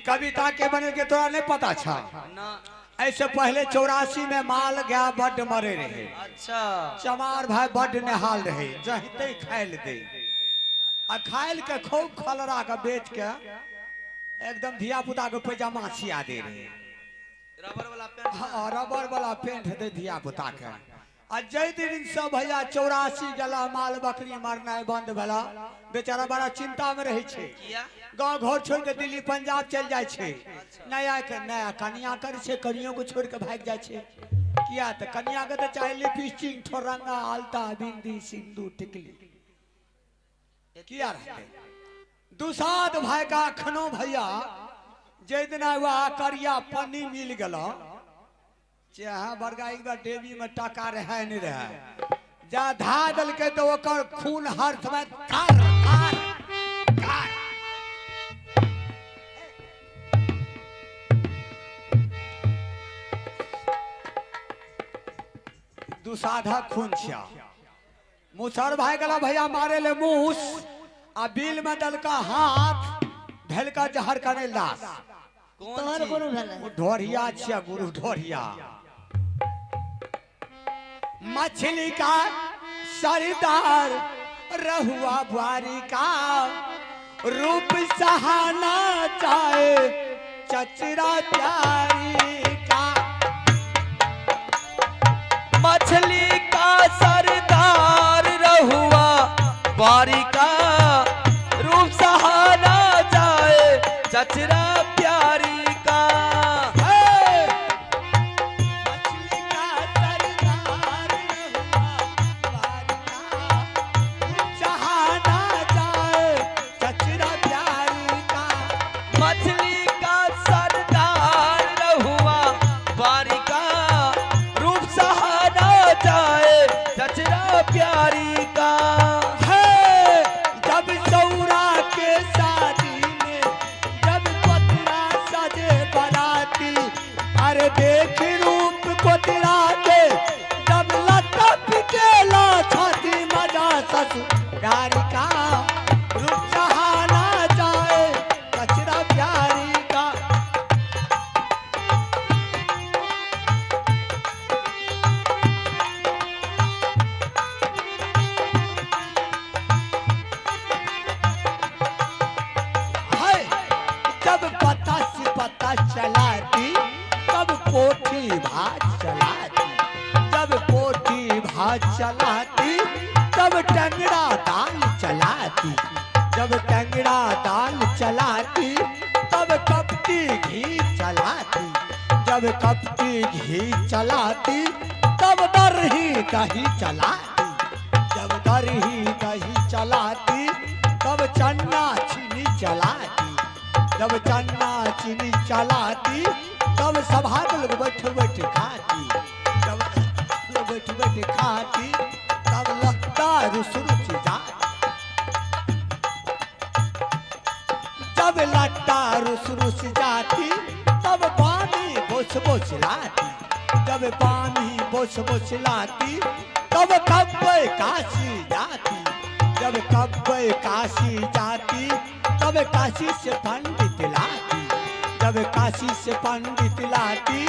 कविता के बने के तोरा नहीं पता छा ऐसे पहले 84 में माल गया बड मरे रहे। अच्छा चमार भाई बड निहाल रहे जहिते खाइल दे आ खाइल के खूब खलरा के बेच के एकदम धिया पुता के पैजामा सिया दे रहे। रबर वाला पेंट। हाँ रबर वाला पेंट दे धिया पुता के। आ जय दिन सब भैया 84 गला माल बकरी मारना बंद भला बेचारा बड़ा चिंता में रहे छे। गाँव घर छोड़ के दिल्ली पंजाब चल जाए छे। नया के नया कन्या कर छे कनियों को छोड़ के भाग जाए छे। किया तो कन्या के तो चाहे लिपस्टिक ठोरंगा आलता बिंदी सिंदूर टिकली किया रहते। दुसाद भाई का खनो भैया जय दिन हुआ करिया पन्नी मिल गला चाहे बरगा एक बार देवी में टका रहे नहीं रहे जा धा दल के तो ओकर खून हर्थ में थार थार थार दुसाधा खून छिया। मुसर भाई गला भैया मारे ले मूस आ बिल में दल का हाथ ढल का जहर करे लाश। तोहर गुरु भेले ढोरिया छिया गुरु ढोरिया। मछली का सरदार रहुआ बुआरी का रूप सहाना चाहे चचरा प्यारी का। मछली का सरदार रहुआ बारी का रूप सहाना जाए चचरा प्यारी का। मछली का सरदार रहुआ बारी का रूप सहाना जाए चचरा प्यारी का। जब सौरा के शादी में जब पतरा सजे बराती अरे देख रूप को तिरा के जब लता पिटेला छाती मजा ससुरारी का रूप सहाना जाए कचरा प्यारी का। जब पता से पता चलाती तब कोठी भात चलाती जब कोठी भात चलाती तब टंगड़ा दाल चलाती जब टंगड़ा दाल चलाती तब कपटी घी चलाती जब कपटी घी चलाती तब दरही दही चलाती जब दरही दही चलाती तब चन्ना चीनी चलाती जब चन्ना चीनी चलाती तब सभा लोग बैठ बैठ खाती जब लोग बैठ बैठ खाती तब लगता रुसरुच जाती जब लट्टा रुसरुच जाती तब पानी बोछ बोछ लाती जब पानी बोछ बोछ लाती तब कब्बे काशी जाती जब कब्बे काशी जाती तब काशी से पंडित लाती जब काशी से पंडित लाती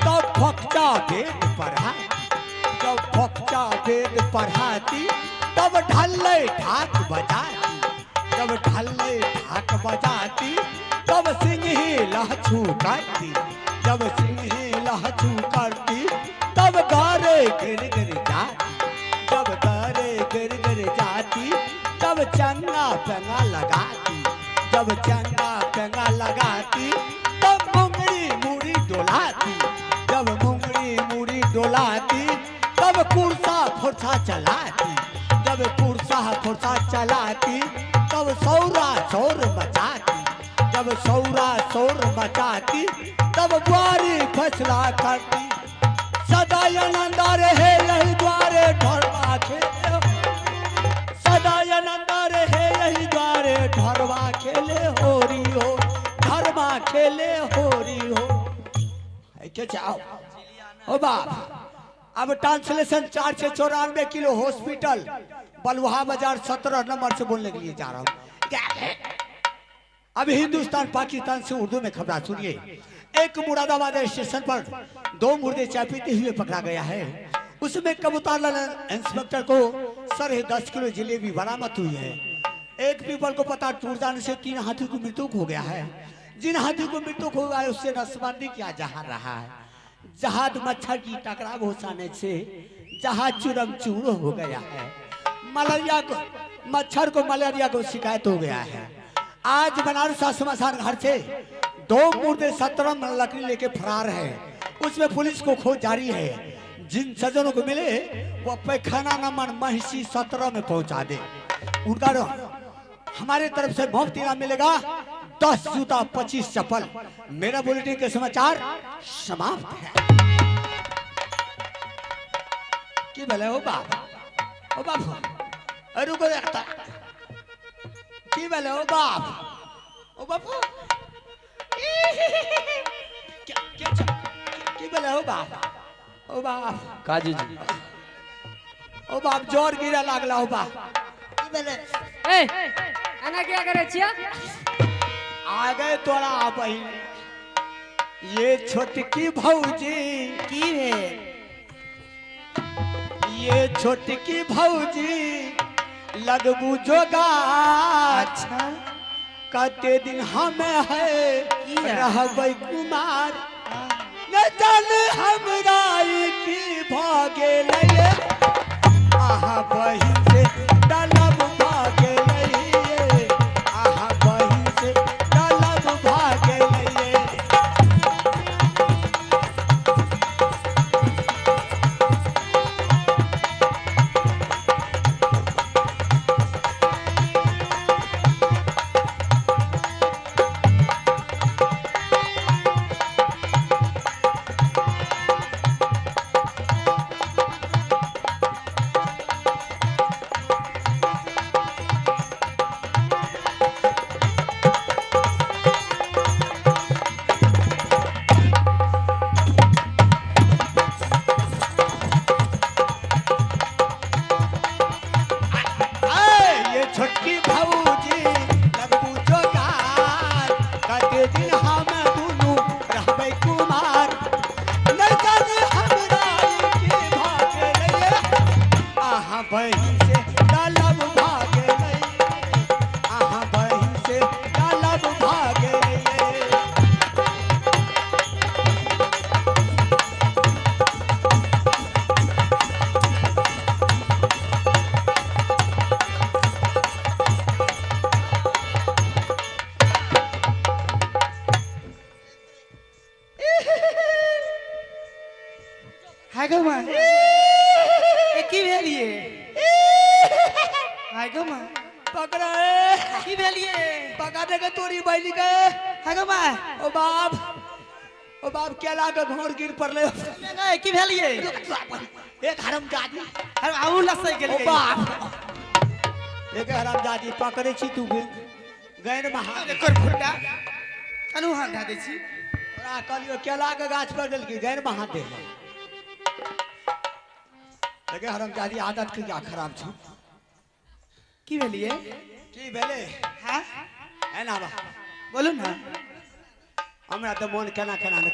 तब फोक्चा वेद पढ़ाती जब फोक्चा वेद पढ़ाती तब ढल्ले ढाक बजाती जब ढल्ले ढाक बजाती तब सिंही लहछू करती जब सिंही लहछू करती तब गारे गिर गिर जाती जब गारे गिर गिर जाती तब चन्ना पेंगा लगाती जब चन्ना पेंगा लगाती तब मुंगरी मुड़ी डोलाती जब मुंगरी मुड़ी डोलाती तब कुर्सा फुर्सा चलाती जब कुर्सा फुर्सा चलाती तब सौरा शोर मचाती जब सौरा शोर मचाती तब बुआरी फैसला करती सदा आनंदा रहे यही द्वारे ढोरवा खेले सदा आनंदा रहे यही द्वारे ढोरवा खेले होरी हो ढोरवा खेले होरी हो क्या चाहो ओ बाप। अब ट्रांसलेशन 494 किलो हॉस्पिटल बलुहा बाजार 17 नंबर से बोलने के लिए जा रहा हूँ। अब हिंदुस्तान पाकिस्तान से उर्दू में खबर सुनिए। एक मुरादाबाद स्टेशन पर 2 मुर्दे चाय पीते हुए पकड़ा गया है। उसमें कबूतरलाल इंस्पेक्टर को 10.5 किलो जलेबी बरामद हुई है। एक पीपल को पता टूट जाने से 3 हाथियों की मृत्यु हो गया है। जिन हाथियों को मृत्यु हो गया है उससे नसबंदी किया जा रहा है। जहाज मच्छर की टकराव हो जाने से जहाज चूरम चूर हो गया है। मलेरिया को मच्छर को मलेरिया को शिकायत हो गया है। आज बनारस शमशान घर से 2 मुर्दे 17 लकड़ी लेके फरार है। उसमें पुलिस को खोज जारी है। जिन सज्जनों को मिले वो पैखाना नंबर महिषी 17 में पहुंचा दे। उनका हमारे तरफ से मुफ्त इनाम मिलेगा 10 जूता 25 चप्पल। मेरा बुलेटिन के समाचार समाप्त है। की भले हो बाप, ओ बाप रुको देखता की भले हो बाप, ओ बापू की भले हो बाप, ओ बाप काजी जी ओ बाप जोर गिरा लागला हो बाप की भले ए आना क्या करे छिया? आ गए तोरा बहन। ये छोटकी भौजी की है? ये छोटकी भौजी लगबू जोगा। अच्छा कते दिन हमें है किया? रहबै कुमार। न जान हमरा की भागे लये आहा बहिन से डलब भागे लये आहा बहिन से डलब भागे लये। छोटकी भौजी लगबू जोगार। कते दिन हम दुनू रहबै कुमार। न जाने हमरा की भागे लये आहा बहिन से डलब भागे लये आहा बहिन से डलब भागे लये। हाय गो मां ए की भेलिए? हाय गो मां पकड़ा की भेलिए? पका देगा तोरी बैली के। हाय गो मां ओ बाप केला के घोर गिर पड़ले। ए की भेलिए? एक हरामजादी अरे आऊ लसै ओ गेलिए। बाप एक हरामजादी पकड़े छी तू गैर महा। एकर फुटा कनु हाथ धा दै छी। ओरा कहलियो केला के गाछ पर देल की गैर महा दे। लगे हरामजादी आदत के क्या खराब छ। की भेलिए? की भेले हां है ना बा बोलू ना। हमरा तो मन केना केना न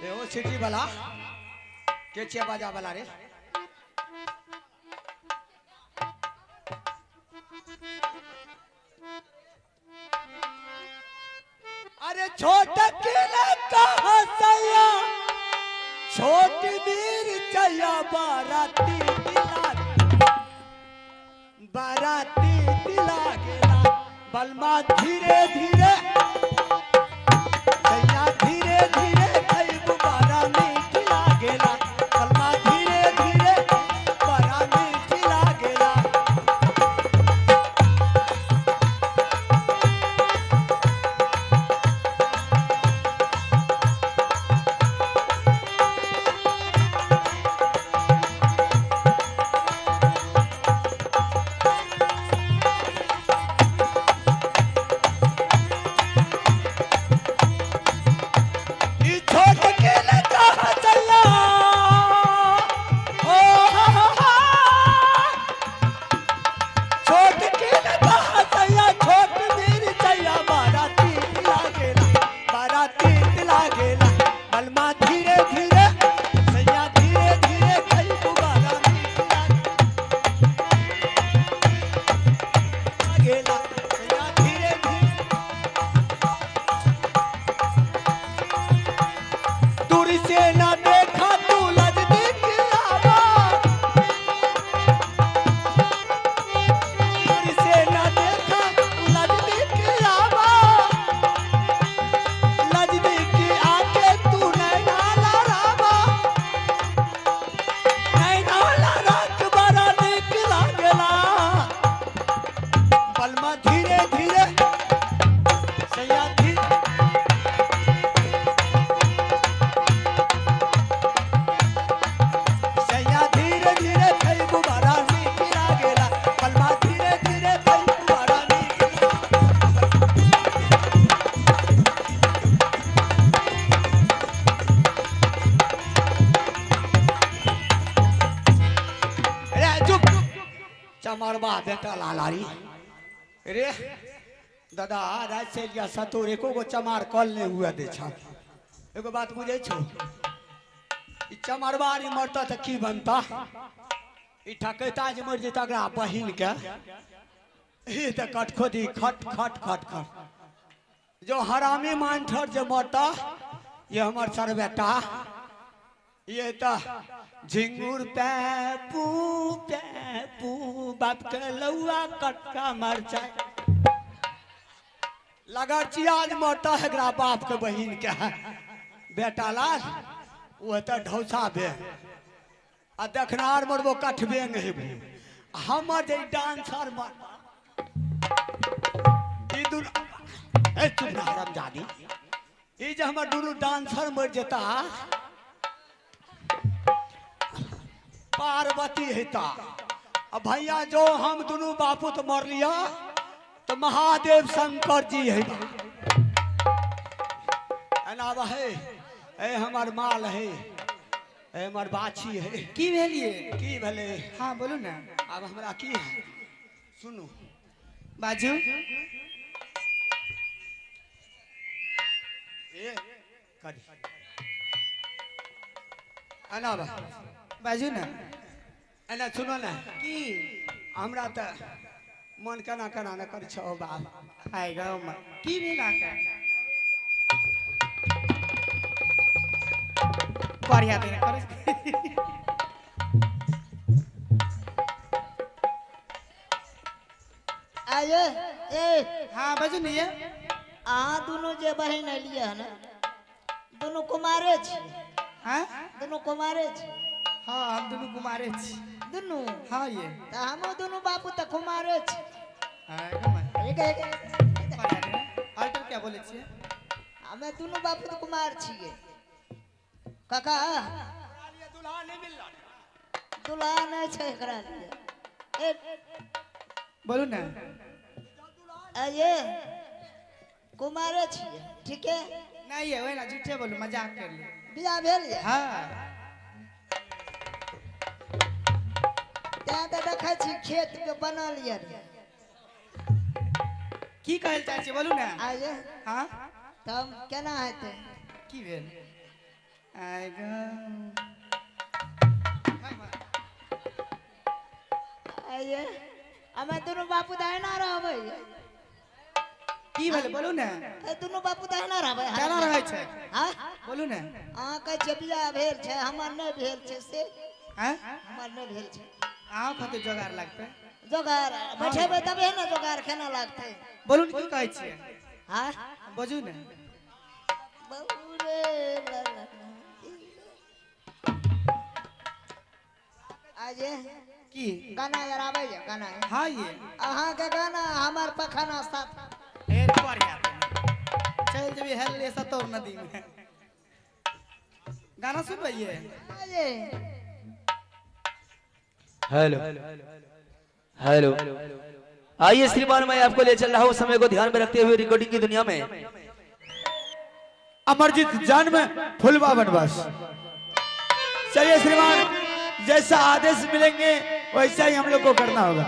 ए ओ सिटी वाला के छे बाजा वाला रे। अरे छोट केला कहां सैया छोट वीर चया बाराती दिला गेला बलमा धीरे धीरे सैया धीरे धीरे खैबू बारा मीठी लागेला बलमा धीरे धीरे बारा मीठी लागेला। चमरबा बेटा लालारी रे दादा रात से लिया सतोर एको गो चमार कल नहीं हुआ दे छा एगो बात बुझे छो ई चमरबारी मरता त की बनता ई ठकैता जे मर जेता अगला बहिन के ई त कटखोदी खट खट खट खट जो हरामी मानठर जे मरता ये हमार सर बेटा ये तो झिंगुर पैपू पैपू बाप के लौआ कटका मर जाए लगा चियाज मरता है एकरा बाप के बहिन के बेटा लाल वो तो ढौसा बे आ देखनार मरबो कटबे नहीं बे हमर जे डांसर मर ई दुन ए चुप ना हरामजादी ई जे हमर दुनु डांसर मर जेता पार्वती हेता अब भैया जो हम दोनों बापू तो मर लिया तो महादेव शंकर जी है अनावा है ए हमार माल है ए हमार बाछी है की भेलिए की भले हाँ बोलू ना अब हमरा की है सुनो बाजू ए करी अनावा बाजू ना एना सुनो ना की हमरा त मन केना केना न कर छो बाप आइ गाँव में की भेला का बढ़िया दिन करे आये ए हाँ बाजू नहीं है अहाँ दोनों जे बहन एलिए है ना दोनों कुमारे छी हाँ दोनों कुमारे छी हाँ हम दोनों कुमारे छी दोनों हाँ ये तो हम दोनों बापू तो कुमारे छी हाँ गाँव में एक एक बढ़िया दिन आल्टर क्या बोले छिए हमें दोनों बापू तो कुमार छिए काका दुल्हा नहीं मिल रहा दुल्हा नहीं छै एकरा लिए ए बोलू ना आये कुमारे छिए ठीक है नहीं है वही ना झूठे बोलू मजाक कर लिए बियाह भेल ये हाँ त्या तो देखै छी खेत पे बनल ये की कहल चाहे छी बोलू ना आये हाँ तब केना हेतै की भेल आइ गाँव आये हमें दोनों बापू दहना रहबै की भेल बोलू ना ए दोनों बापू दहना रहबै केना रहै छै हां बोलू ना अहाँ कहै छियै बियाह भेल छै हमर नहि भेल छै से हाँ हमर नहि भेल छै अहाँ खातिर जोगार लगतै जोगार बैठेबै तबे ने जोगार केना लागतै बोलू ना की कहै छियै हां बजू ना बहुरे ला ला आजे की गाना यार आबै ये गाना हाँ ये अहाँ के गाना हमर पखाना साथ ढेर बढ़िया चल जबी हेल ले सतौर नदी में गाना सुनबै ये आजे हेलो हेलो आइए श्रीमान मैं आपको ले चल रहा हूँ समय को ध्यान में रखते हुए रिकॉर्डिंग की दुनिया में अमरजीत जन्म फुलवा बनवास चलिए श्रीमान जैसा आदेश मिलेंगे वैसा ही हम लोग को करना होगा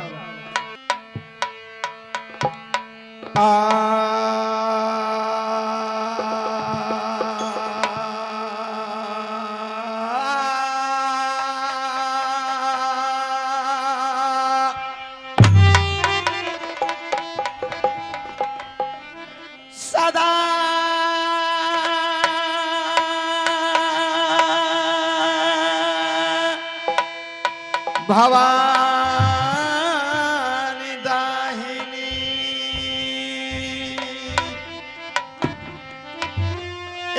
सदा भवानी दाहिनी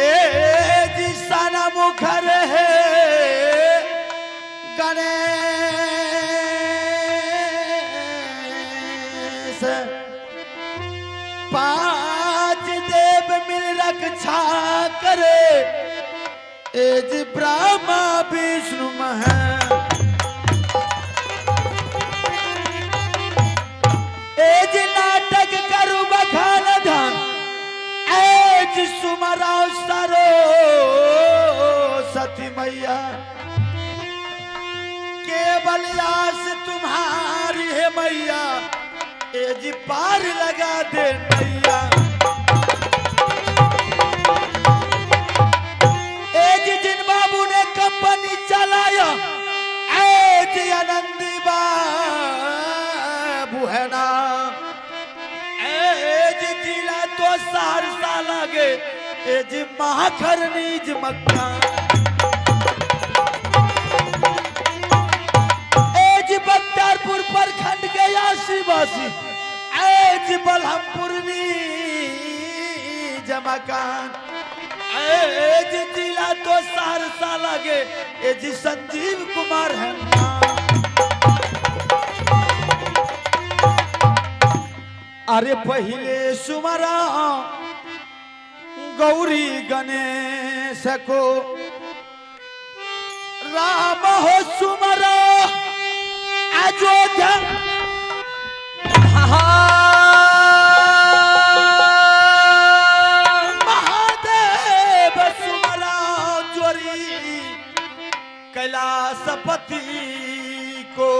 ए जिसन मुखर है गणेश पांच देव मिल रक्षा करे एज ब्रह्मा विष्णु महा एज नाटक करू बखान धन एज सुमरा सरो सती मैया केवल आस तुम्हारी है मैया ए जी पार लगा दे नैया ए जी जिन बाबू ने कंपनी चलाया ए जी आनंदी बाबू है ना ए जी जिला तो सहरसा लगे ए जी महाखर नीज मक्का बख्तियारपुर प्रखंड के आशीवासी एज बलहमपुर जमकान एज जिला तो सहरसा लगे एज संजीव कुमार है अरे पहले सुमरा गौरी गणेश को राम हो सुमरा अयोध्या महादेव सुमरा जोरी कैलाशपति को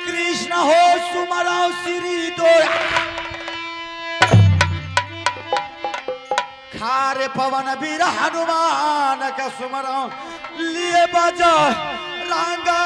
कृष्ण हो सुमरा श्री दो खारे पवन वीर हनुमान का सुमरा लिए बजा रांगा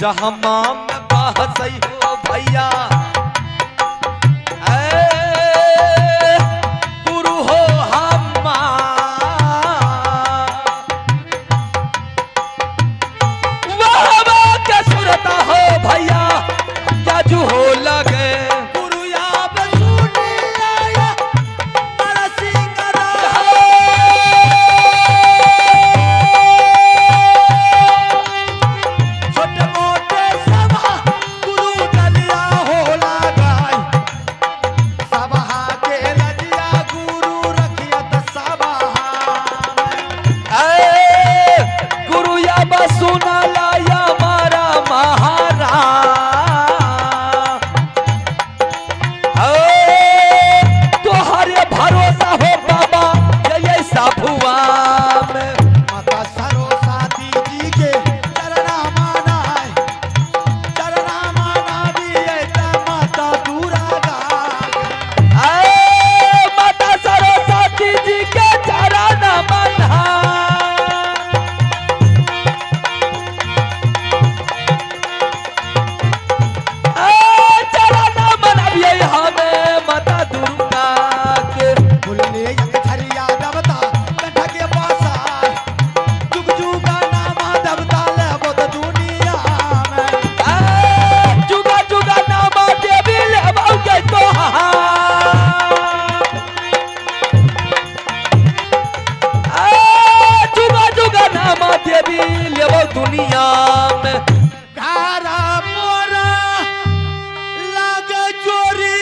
जहाँ माम बहसई हो भैया गुरु हो हम्मा वाह के सुरता हो भैया जाजू हो लगे गुरु या बसूनी आया बड़ा सिंगरा दुनिया में धारा मोरा लागे चोरी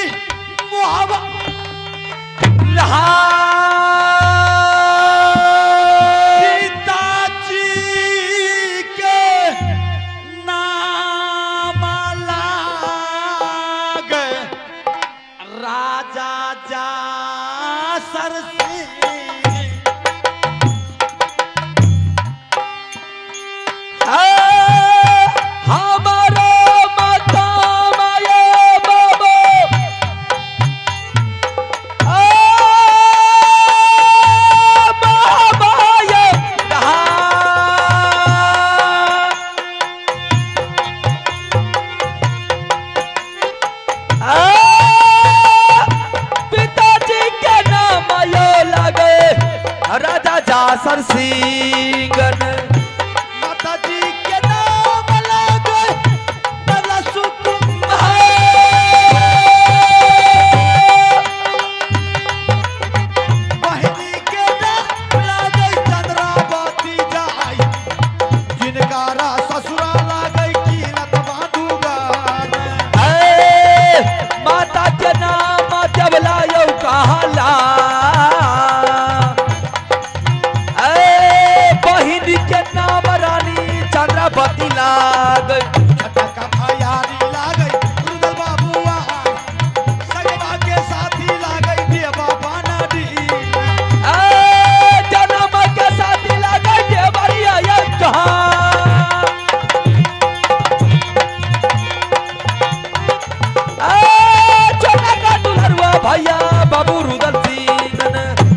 मुहावा पिताजी के नाम लागे राजा जा सरसी हमारा माता माया बाबा राजा सरसिंगन माता जी के नाम लागे तबला सुकुमार बहिनी के नाम लागे चंद्रावती जाई जिनका रा ससुरा लागे कीनत बादुगार माता के नाम जब लायो कहला बहिन के नाम रानी चंद्रावती लाग छठा का भैयारी लागे रुदल बाबुआ सगवा के साथी लागे देवा बानाडी जन्म के साथी लागे देवरिया ये कहाँ छोटा का दुल्हरुआ भैया बाबू रुदल सिंह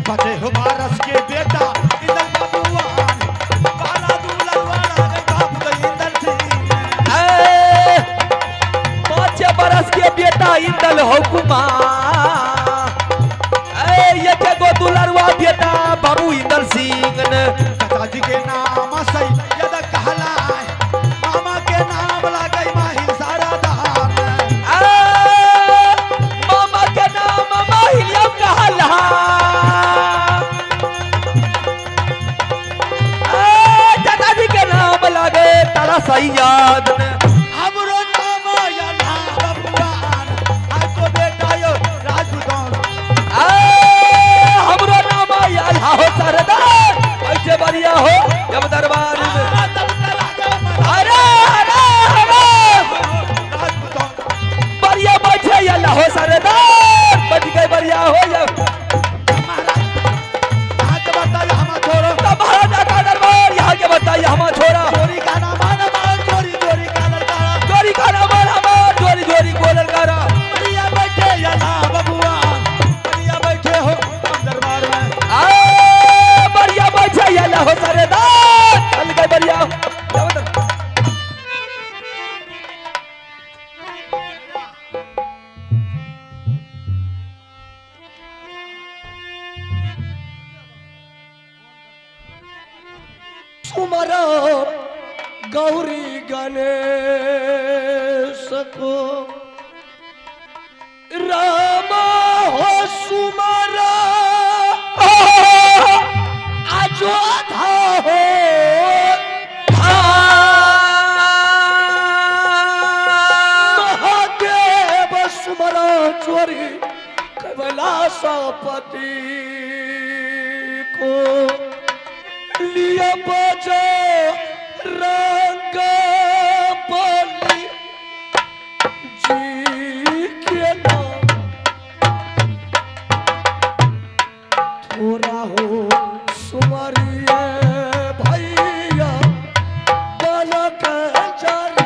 बचे हो भारत के बेटा इंदल बाबुआ बाला दुलवा लागे बाप के इंदल सिंह 5 बरस के बेटा इंदल हो कुमार एक गो दुलरुआ बेटा बाबू इंदल सिंह चाचा जी के नाम सही यद कहला मामा के नाम लागे माही सारादार मामा के नाम माहिया कहला चाचा जी के नाम लागे तारा सही याद हमरो नाम यला बाबुआन आज तो बेटा यो राजपूत हमरो नाम आयल हो सरदार ऐसे बढ़िया हो जब दरबार में अरे अरे अरे बढ़िया बैठे अल्लाह हो सरदार बच गए बढ़िया हो जब महाराजा का दरबार यहाँ के बताइए हम छोरा चोरी का नाम आना मार चोरी चोरी का लड़का चोरी का नाम हमार चोरी चोरी गोलर करा बढ़िया बैठे यला बबुआ बढ़िया बैठे हो दरबार में बढ़िया बैठे अल्लाह हो सरदार चल गए बढ़िया हो जब तक सुमरो गौरी गणेश को रामा हो सुमरा अयोध्या हो महादेव सुमरा चोरी कैलाशपति को लिए बजो रंग बलि जी के नाम थोड़ा हो सुमरिए भैया बनक जारी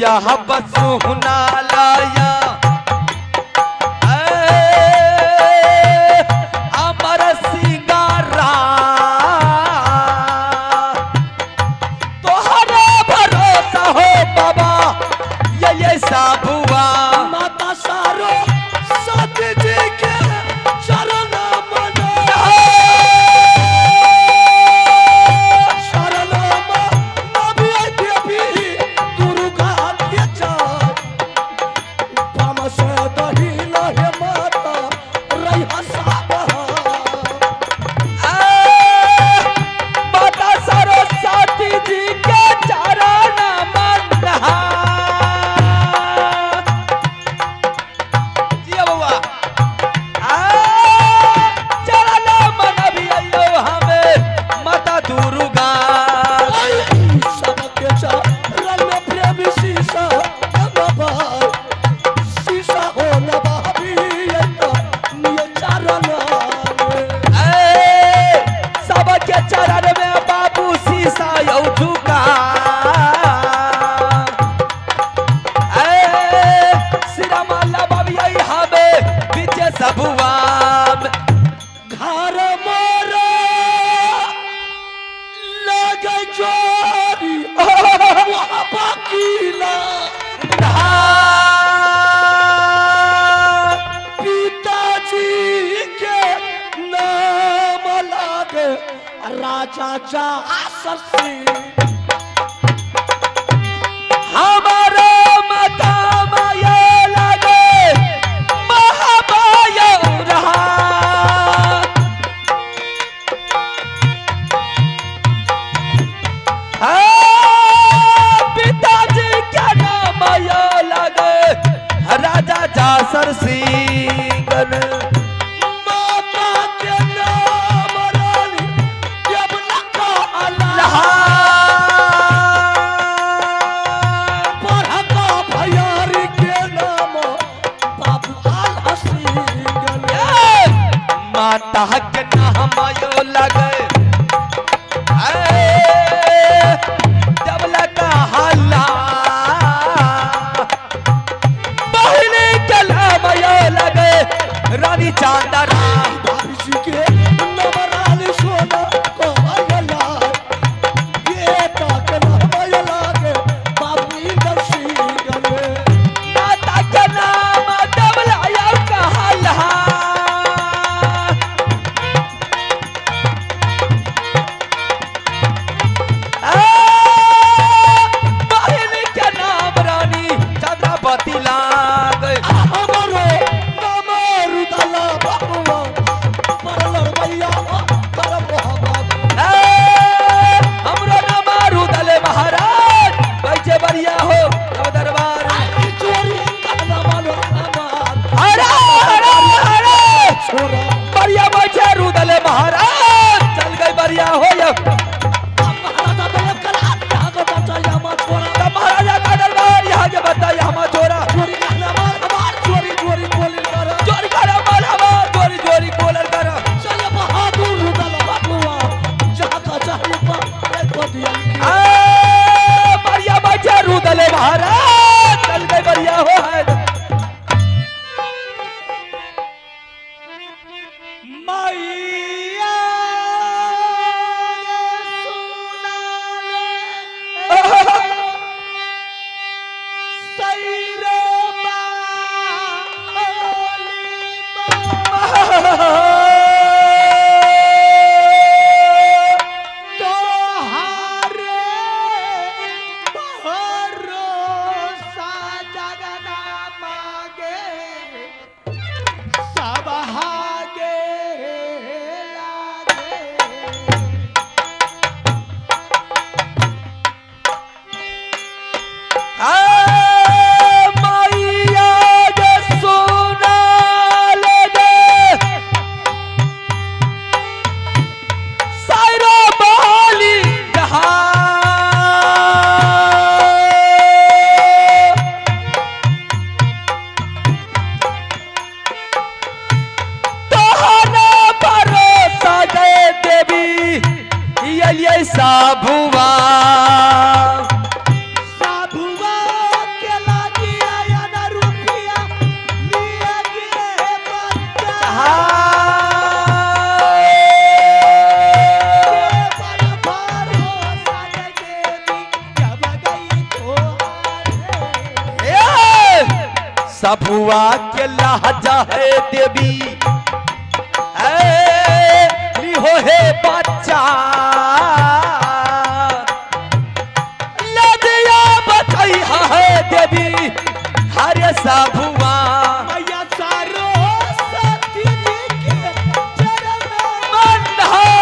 यहाँ बसुना लाया अमर सिंगारा तोहरे भरोसा हो बाबा ये साबुआ माता सारो सत जी के चरण मना शरण नबी देवी दुर्गा के चरण मैया जे सुना ले सायरा बाली तोहरा भरोसा दे देवी ये साबुआ साबुआ के लागी आया ना रुपया लिए गे बच्चा भरोसा दे देवी जब गई तो साबुआ के लहजा है देवी लिहो है बच्चा लदिया बचाई है देवी हरे साबुआ मैया सारो सती जी के चरण मन है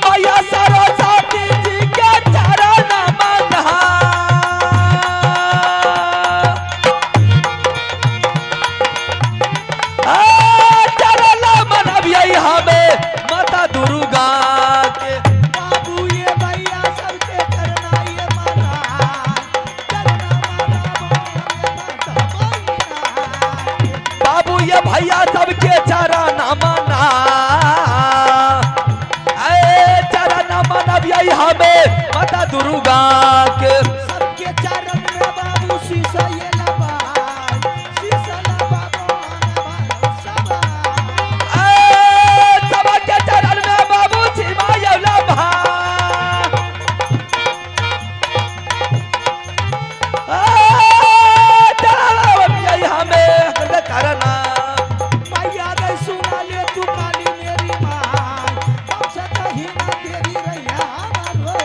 मैया सरस्वती जी के चरण मन चरण मनबियै हमें माता दुर्गा के बाबू ये भैया सबके करना ये माना करना बाबू ये भैया सबके चरण मना चरण मनबियै हमें माता दुर्गा के सबके चरण में बाबू शीशा ये लबा शीशा लबा सबा सबके चरण में बाबू छिमाया लभा हमें करना मैया ने सुना ले तू काली मेरी माँ हमसे कहीं ना तेरी रैया हमारो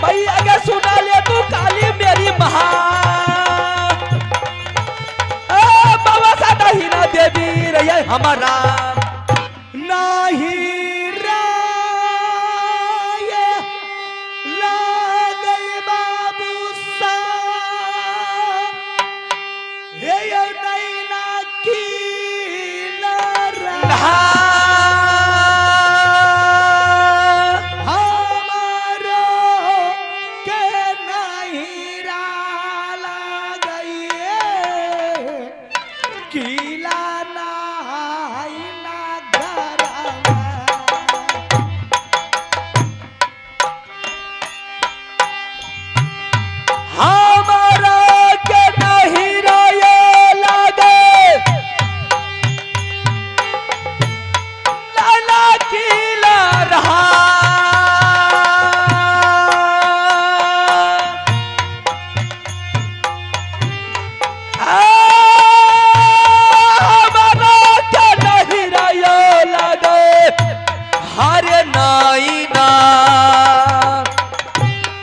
भैया के सुना ले तू काली मेरी महा बाबा सा ही ना देवी रही हमारा नहीं राय लागल बाबू सा हे ये नैना की लरा हमारो के नहीं राला गई किला नाई ना घरवा हमारा के नहीं रोए लगे लाला किला रहा हमारा के नहीं रोए लगे हरे नाई ना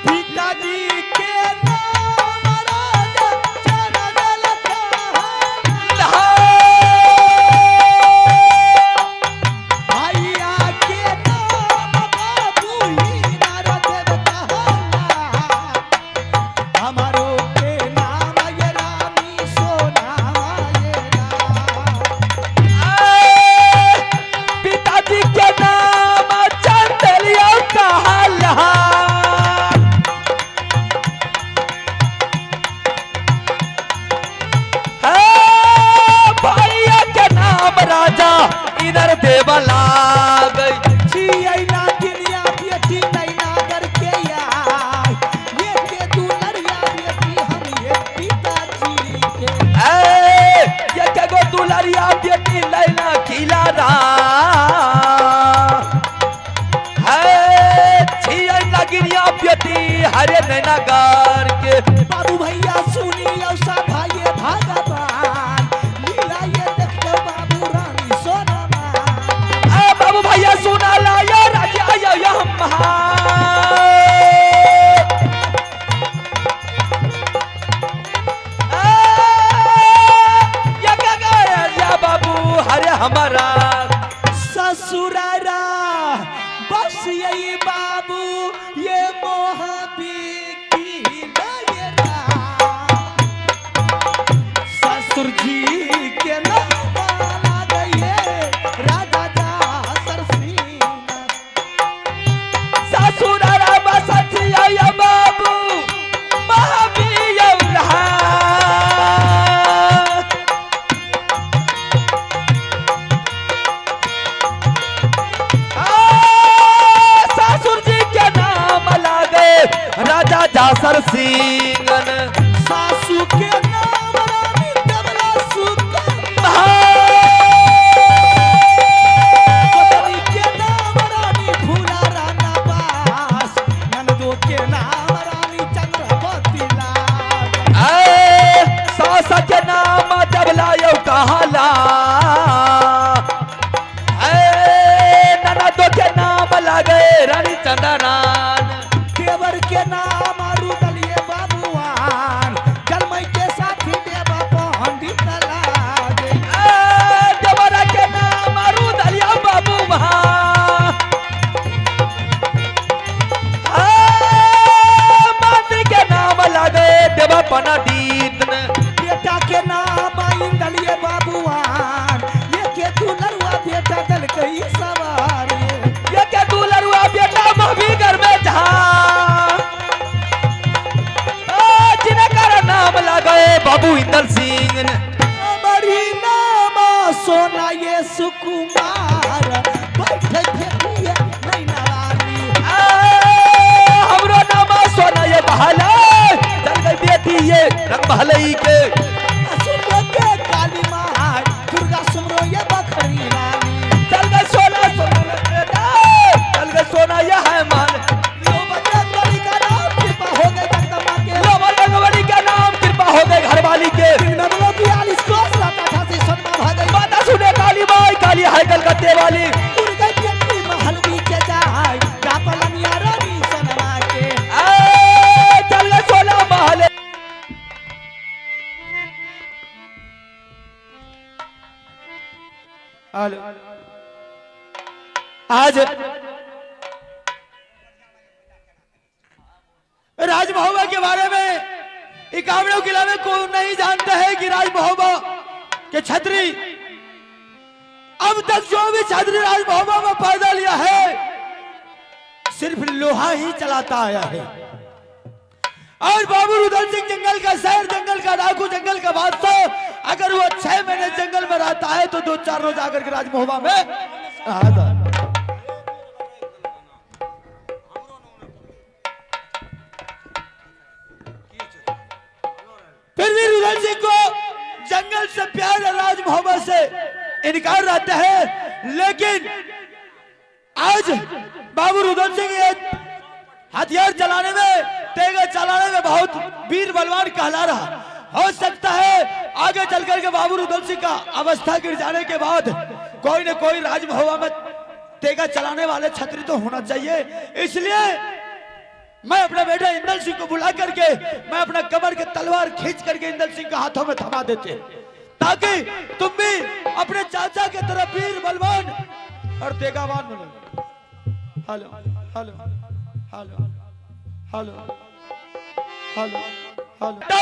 पिताजी के नाम राजा चरण लखा भैया के नाम बाबू हीरा रतन कहला हमारो के नाम ये रामी सोना ये पिताजी के नाम चंदलिया कहला भैया के नाम राजा इधर देवला गई छियै ना दुनिया बेटी नैना करके यार ये के दुलरिया बेटी हम ये पिताजी के ये के गो दुलरिया बेटी लैला खिला छियै लगिनिया बेटी हरे नैनागार के बाबू भैया सुनी औसा भाई भगवान लीला ये देखो बाबू रानी सोनमा बाबू भैया सुना लाया राजा आया हम हमारा ससुरारा बस यही बाबू ये मोहबी की लयरा ससुर जी के नाम आ गए राजा जा सरसी ससुरारा बसतिया या बाबू महावीर रहा ससुर जी के नाम लागे राजा जासर सिंगन सासू के नाम रानी कमला सुकन पत्नी के नाम रानी फूला राना बास नंदो के नाम रानी चंद्रवती लाल सास के नाम जब लायो कहला ननदो के नाम लगे रानी चंदनान देवर के नाम रुदलिए बाबुआन जलमई के साथी देवा पंडित लागे देवरा के नाम रुदलिया बाबू मंत्री के नाम लगे देवा पंडित बेटा के नाम इंदलिए बाबुआन ये के तू नरुआ बेटा दल कई सवार ये के दुलरुआ बेटा महबी घर में जहां जिनका नाम लगे बाबू इंदल सिंह हमारी नाम सोना ये सुकुमार बैठे फेंकिए नैना रानी हमरो नाम सोना ये बहला चल गई बेटी ये रंग बहलई के सुनो के काली माँ दुर्गा सुमरो ये बखरी रानी चल गए सोना सोना बेटा चल गए सोना ये है मान लो बजरंग बली का नाम कृपा हो गई जगदम्बा के लो बजरंगबली का नाम कृपा हो गई घरवाली के में बोलो 42 कोस लाता से सोना भागई माता सुने काली माई काली है कलकत्ते वाली दुर्गा के महल भी के जाय कापलनिया रानी सनवा के चल गए सोना महल आज राज महोबा के बारे में इकावड़ों किला में कोई नहीं जानता है कि राज महोबा के छतरी अब तक जो भी छतरी राज महोबा में पैदा लिया है सिर्फ लोहा ही चलाता आया है और बाबू रुदल सिंह जंगल का शहर जंगल का डाकू जंगल का बादशाह अगर वो 6 महीने जंगल में रहता है तो 2-4 रोज आकर के राज महोबा में आता है। फिर भी रुदल सिंह को जंगल से प्यार और राज मोहब्बत से इनकार रहता है लेकिन आज बाबू रुदल सिंह ये हथियार चलाने में तेगा चलाने में बहुत वीर बलवान कहला रहा हो सकता है आगे चल करके बाबू रुदल सिंह का अवस्था गिर जाने के बाद कोई न कोई राज महोबा में तेगा चलाने वाले छतरी तो होना चाहिए इसलिए मैं अपने बेटे इंदल सिंह को बुला करके मैं अपना कमर के तलवार खींच करके इंदल सिंह के हाथों में थमा देते ताकि तुम भी अपने चाचा के तरह वीर बलवान और तेगावान बनो। Hello hello hello hello hello hello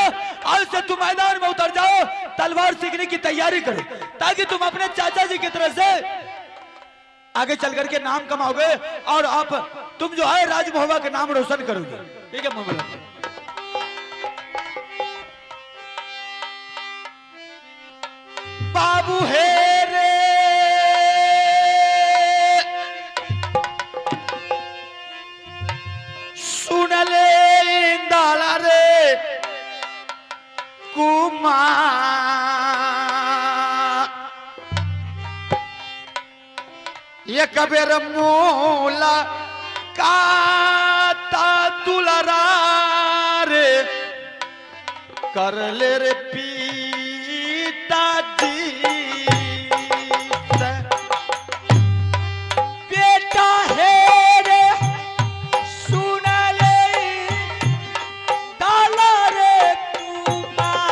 आज से तुम मैदान में उतर जाओ तलवार सीखने की तैयारी करो ताकि तुम अपने चाचा जी की तरह से आगे चल करके नाम कमाओगे और आप तुम जो है राज महोबा के नाम रोशन करोगे। ठीक है मोहम्मद बाबू है रे सुन ले इंदाला रे कुमार ये कबीर मूला काता दुलरा रे कर ले रे पिताजी से बेटा है रे सुन ले डाला रे कुमार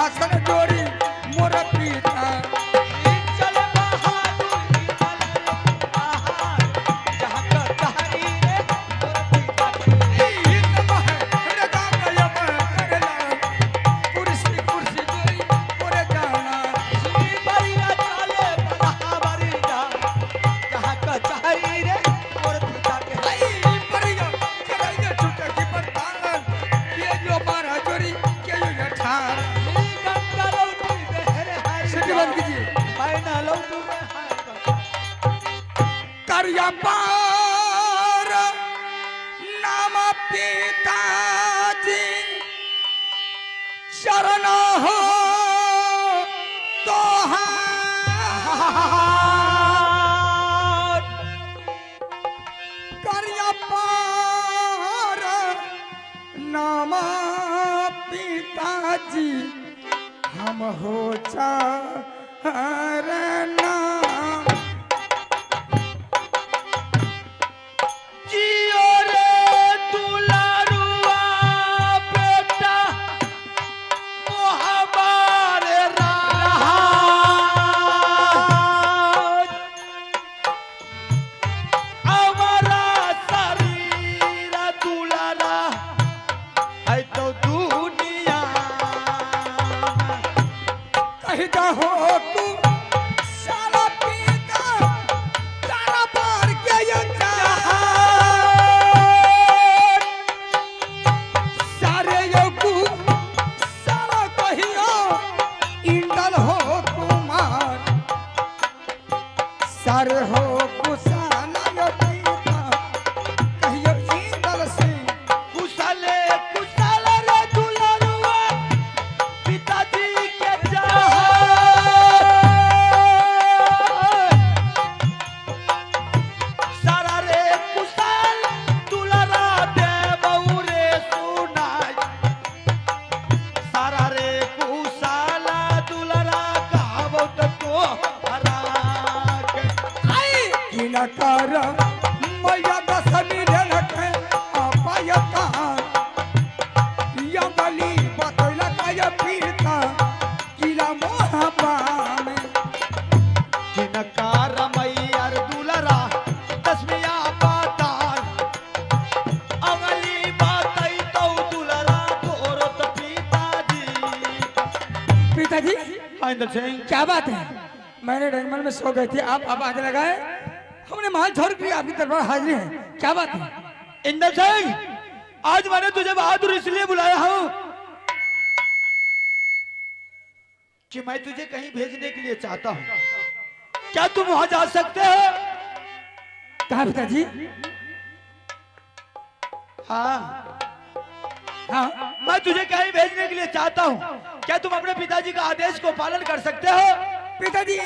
सिंहासन जोड़ी मोर पिता चल बहादुरी बहार जहाँ का तहरी रे कुर्सी कुर्सी जोड़ी मोर जाना श्री बरिया चले बहाबरी जा जहाँ का तहरी रे और पिता के परिया चढ़ाइए छुटा की बरतान के जो बारह जोड़ी के जो ठार गंगा लौटी बहरे हरी सिटी बंद कीजिए पैना लौटू में हाय करिया पार नाम पिताजी शरण हो तो करिया पार नाम पिताजी हम हो चारना जियो रे दुलारुआ बेटा मोहबारे रहा हमारा शरीर दुलारा है तो दुनिया कहीं जा हो तू सारा पीता सारा पार के ये जहान सारे योगु सारा कहियो इंदल हो कुमार सारे हो कुसाला यो पीता कहियो इंदल सिंह कुशले कुशल रे दुलारुआ पिताजी के जहां सारा रे कुशल दुलारा दे बहुरे सुनाई सारा रे कुशल दुलारा कहावत को हरा के किनकर मैया दशमी ढलके अपायकार या बली बतैला काय पीता किला मोहबा में जिनकार मैयर दुलरा दसमिया पातार अमली बातई तो दुलरा तोरत पिताजी पिताजी महेंद्र सिंह क्या बात है मैंने रंगमल में सो गए थे आप अब आगे लगाए हमने माल छोड़ के आपकी दरबार हाजिर है क्या बात है इंदर सिंह आज मैंने तुझे बहादुर इसलिए बुलाया हूं कि मैं तुझे कहीं भेजने के लिए चाहता हूं क्या तुम वहां जा सकते हो कहा पिताजी हाँ हाँ मैं तुझे कहीं भेजने के लिए चाहता हूं क्या तुम अपने पिताजी का आदेश को पालन कर सकते हो पिताजी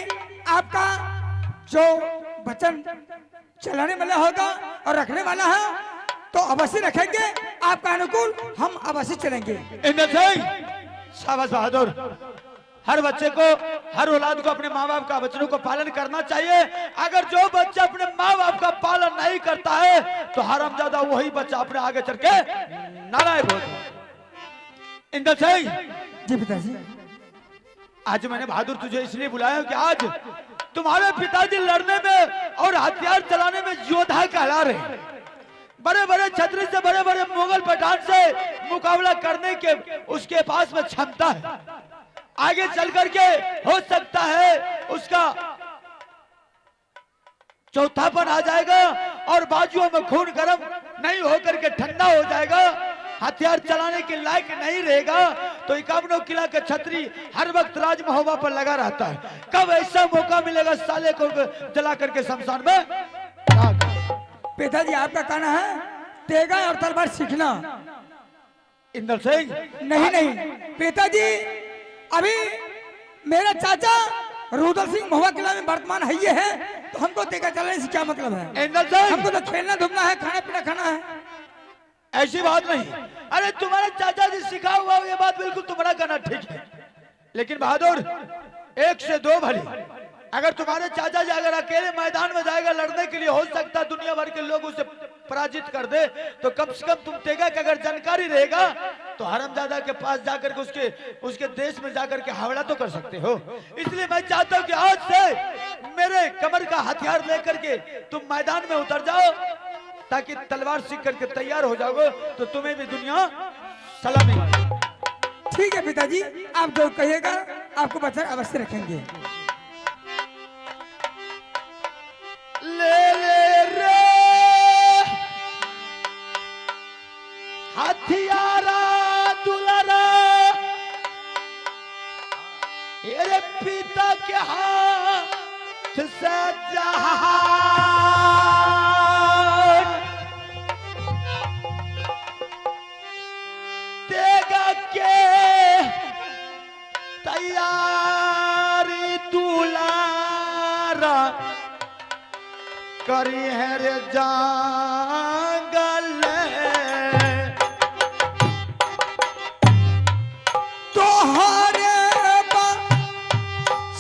आपका जो वचन चलाने वाला होगा और रखने वाला है तो अवश्य रखेंगे आपका अनुकूल हम अवश्य चलेंगे इंदर सिंह शाबाश बहादुर हर बच्चे को हर औलाद को अपने माँ बाप का वचनों को पालन करना चाहिए अगर जो बच्चा अपने माँ बाप का पालन नहीं करता है तो हरामजादा वही बच्चा अपने आगे चल के नारायण होता इंदर सिंह जी पिताजी आज मैंने बहादुर तुझे इसलिए बुलाया कि आज तुम्हारे पिताजी लड़ने में और हथियार चलाने में योद्धा कहला रहे बड़े बड़े छतरी से बड़े बड़े मुगल पठान से मुकाबला करने के उसके पास में क्षमता है आगे चल करके हो सकता है उसका चौथापन आ जाएगा और बाजुओं में खून गर्म नहीं होकर के ठंडा हो जाएगा हथियार चलाने के लायक नहीं रहेगा तो इक्यावनों किला का छतरी हर वक्त राज महोबा पर लगा रहता है कब ऐसा मौका मिलेगा साले को जला करके शमशान में राख। पिताजी आपका कहना है तेगा और तलवार सीखना इंदर सिंह नहीं नहीं पिताजी अभी मेरा चाचा रुदल सिंह महुआ किला में वर्तमान है ये है तो हमको तेगा चलाने से क्या मतलब है इंदर सिंह हमको तो खेलना धूपना है खाना पीना खाना है ऐसी बात नहीं अरे तुम्हारे चाचा जी सिखा हुआ ये बात बिल्कुल तुम्हारा कहना ठीक है लेकिन बहादुर एक से दो भली अगर तुम्हारे चाचा जी अगर अकेले मैदान में जाएगा लड़ने के लिए हो सकता है दुनिया भर के लोग उसे पराजित कर दे तो कम से कम तुम तेगा की अगर जानकारी रहेगा तो हरमजादा के पास जाकर के उसके देश में जाकर के हमला तो कर सकते हो। इसलिए मैं चाहता हूँ कि आज से मेरे कमर का हथियार लेकर के तुम मैदान में उतर जाओ, ताकि तलवार सीख करके तैयार हो जाओगे तो तुम्हें भी दुनिया सलामी। ठीक है पिताजी, आप जो कहिएगा आपको वचन अवश्य रखेंगे। ले ले रे हथियारा दुलारा तेरे पिता के हाथ से जहान देगा के तैयारी दुलारा करी है रे जंगल तोहरे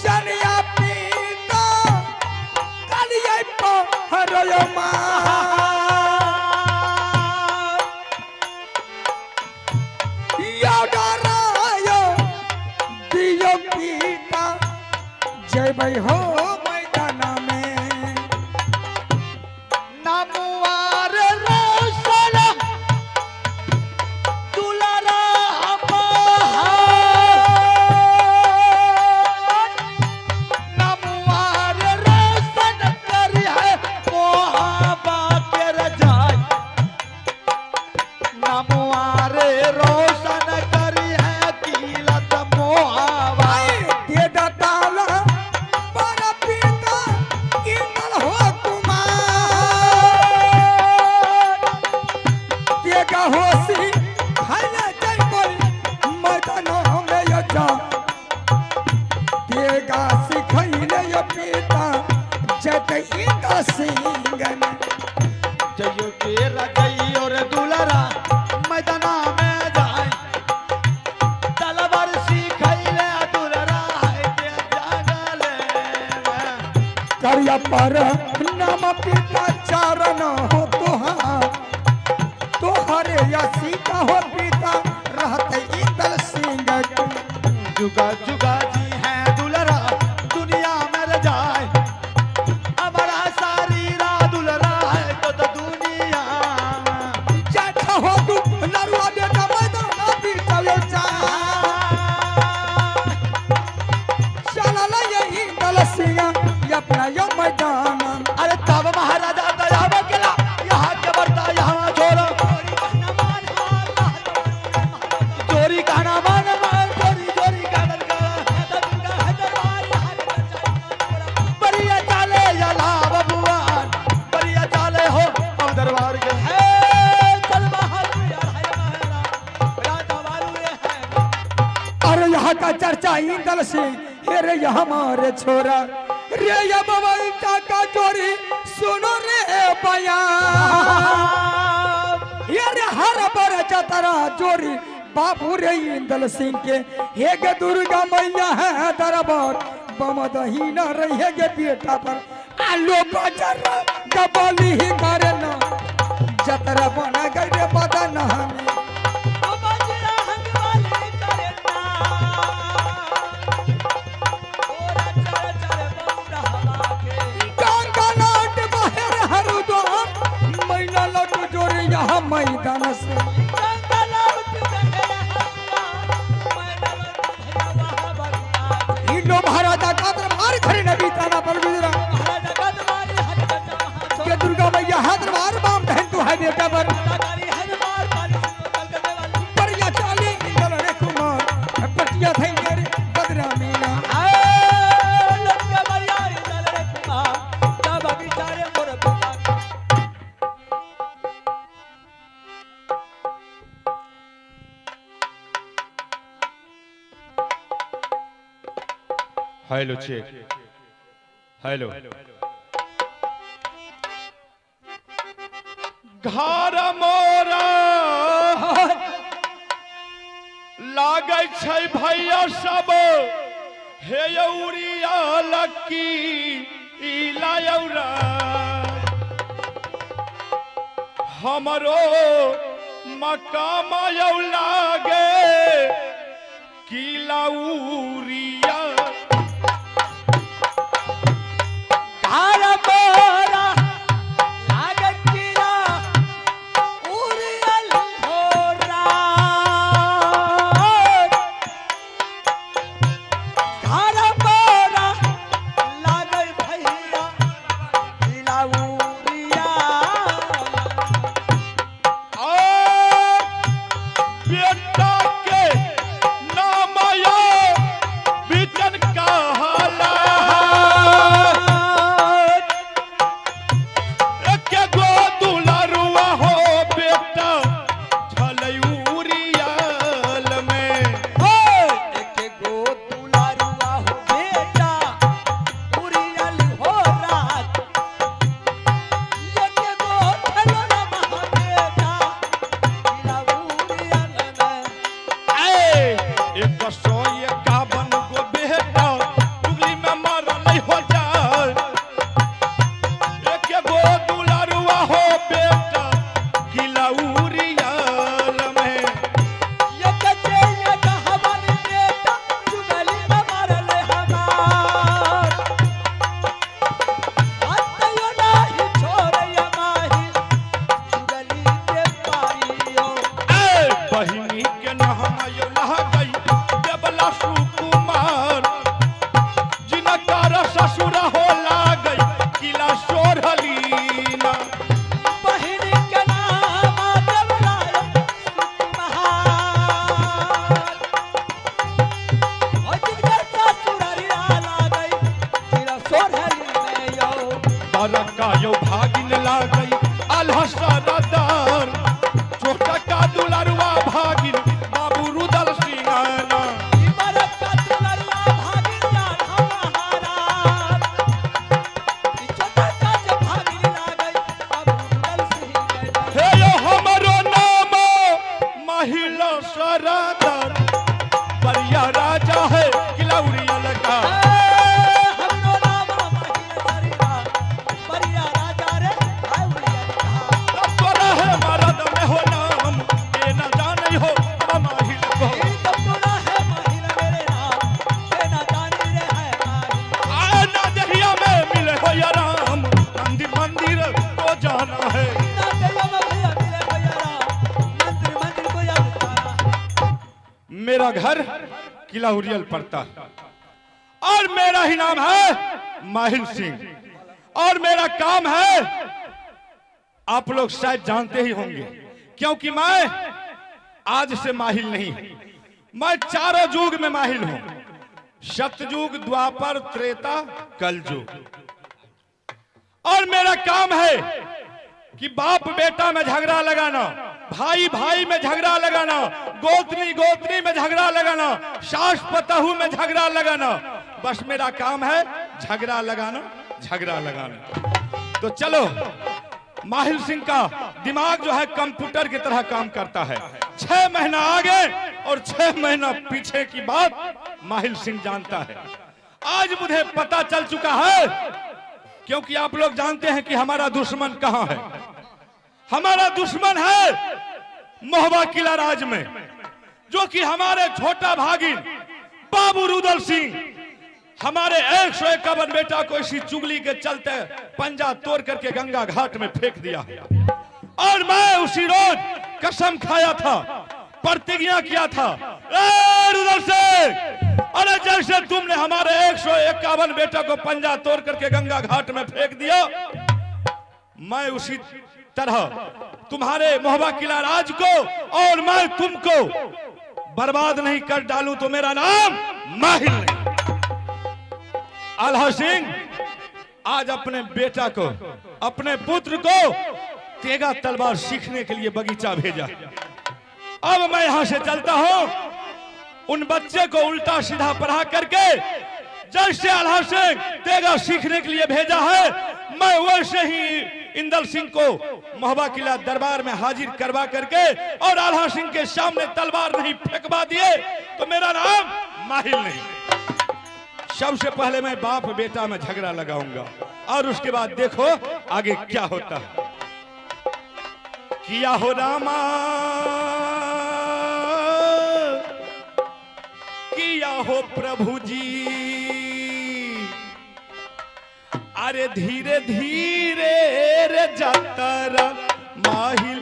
चनिया पीता कलिए पहरयो यो डरायो दियो पीता जय भाई हो मैदान में नमवार रोशन दुलारा नमवार रोशन करी है मोहबा के रजाई नमवार रोशन करी है कीलत मोहबा दे दाताला पर पीता किनल हो कुमार देगा होसी खाना जय बोल मैदान में यो जा देगा सिखैले यो पीता जत इंद्र सिंगन जयो के रजई और दुलारा मैदाना में जाए तलवार सीखैले दुलारा है के जंगले में करिया पर नाम पीता चारण हो तुहार तोहरे यसी का हो पीता रहते इंद्र सिंह जुगा जुगा जी है दुलारा दुनिया में रह जाए हमारा सारी रा दुलारा है तो दुनिया चाचा हो तू नरुआ बेटा मैदान पीता यो चा चला ये इंद्र सिंह ये अपना यो मैदान अरे तब महाराजा दया बकेला यहाँ के बरता यहाँ छोड़ो चोरी कहना मान मान चोरी चोरी कहना बढ़िया चाले या लाभ भगवान बढ़िया चाले हो हम दरबार के चल अरे यहाँ का चर्चा इंद्र सिंह हे रे ये हमारे छोरा रे ये बबल का चोरी सुनो रे बयान ये रे हर बर चतरा चोरी बाबू रे इंद्र सिंह के हे गे दुर्गा मैया है दरबार बमदही न रहे गे बेटा पर आलो बजर गबली ही करना जतरा बना गई रे बदन हमें गंगा लाट बहर हरद्वार मैना लट जोरे यहाँ मैदान से हिंदू महाराजा का दरबार खड़े नबी ताना पर गुजरा के दुर्गा मैया है दरबार बाम बहन तू है बेटा पर परिया चाले इंद्र रे कुमार पटिया थई रे बदरा मीना हेलो चेक हेलो घर मोरा लागे छै भैया सब हे यौरिया लक्की इलायौरा हमरो मकाम यौ लागे किलाउरिया घर मोरा लागत किला उरियल होरा घर मोरा लागल भैया किला उरिया बेटा के नाम यो बिचन कहाला एके गो दुलारुआ हो बेटा छलयूरियाल में एक गो दुलारुआ हो बेटा उरियल होरा एक गो खलना महा बेटा किला उरियल में एक सौ 51 गो बेटा उगली में मारल हो जाए एक गो दुलारुआ हो बेटा किलाउरियाल में एक जे एक हवन बेटा चुगली में मारल हमार अतयो नाही छोड़य माही चुगली के पारियो बहिनी के नहायो लहा गई देवला सुकुमार जिनकर ससुर हो लागई किला सोरहलीना बहिनी के नाम देवराय महान ओ जिनकर ससुररिया लागई किला सोरहली में यो बरका यो भागिन लागई अलहसरदार छोटा का दुलारुआ भागिन बाबू रुदल सिंहाना इमरत का दुलरुआ भागिन जान हमारा ई छोटा का जे भागिन लागई अब रुदल सिंह गए हे यो हमरो नाम महिला सरदार बरिया राजा है किलाउरिया लगा हमरो नाम महिला सरिया बरिया राजा रे आउरिया कहा तोरा है मरद में हो नाम ये न जाने हो माहिल को ई तब तो ना है महिला मेरे नाम के ना जानी रे है माही आए ना दहिया में मिले हो या राम मंदिर मंदिर को जाना है ना देयो में भैया मिले भैया मंदिर मंदिर को याद जाना मेरा घर किला हुरियल पड़ता है और मेरा ही नाम है माहिल सिंह और मेरा काम है आप लोग शायद जानते ही होंगे क्योंकि मैं आज से माहिल नहीं मैं चारों युग में माहिल हूं सतयुग द्वापर त्रेता कलयुग और मेरा काम है कि बाप बेटा में झगड़ा लगाना भाई भाई में झगड़ा लगाना गोतनी गोतनी में झगड़ा लगाना सास पतहू में झगड़ा लगाना बस मेरा काम है झगड़ा लगाना तो चलो माहिल सिंह का दिमाग जो है कंप्यूटर की तरह काम करता है 6 महीना आगे और 6 महीना पीछे की बात माहिल सिंह जानता है आज मुझे पता चल चुका है क्योंकि आप लोग जानते हैं कि हमारा दुश्मन कहां है हमारा दुश्मन है मोहबा किला राज में जो कि हमारे छोटा भागिन बाबू रुदल सिंह हमारे 151 बेटा को इसी चुगली के चलते पंजा तोड़ करके गंगा घाट में फेंक दिया और मैं उसी रोज कसम खाया था प्रतिज्ञा किया था रुदल सिंह अरे जैसे तुमने हमारे 151 बेटा को पंजा तोड़ करके गंगा घाट में फेंक दिया मैं उसी तरह तुम्हारे मोहबा किला राज को और मैं तुमको बर्बाद नहीं कर डालूं तो मेरा नाम माहिल नहीं आल्हा सिंह आज अपने बेटा को अपने पुत्र को तेगा तलवार सीखने के लिए बगीचा भेजा अब मैं यहां से चलता हूं उन बच्चे को उल्टा सीधा पढ़ा करके जैसे आल्हा सिंह तेगा सीखने के लिए भेजा है मैं वैसे ही इंदल सिंह को मोहबा किला दरबार में हाजिर करवा करके और आल्हा सिंह के सामने तलवार नहीं फेंकवा दिए तो मेरा नाम माहिल नहीं सबसे पहले मैं बाप बेटा में झगड़ा लगाऊंगा और उसके बाद देखो आगे क्या होता है किया हो रामा, किया हो प्रभु जी। अरे धीरे धीरे रे जातरा माहिल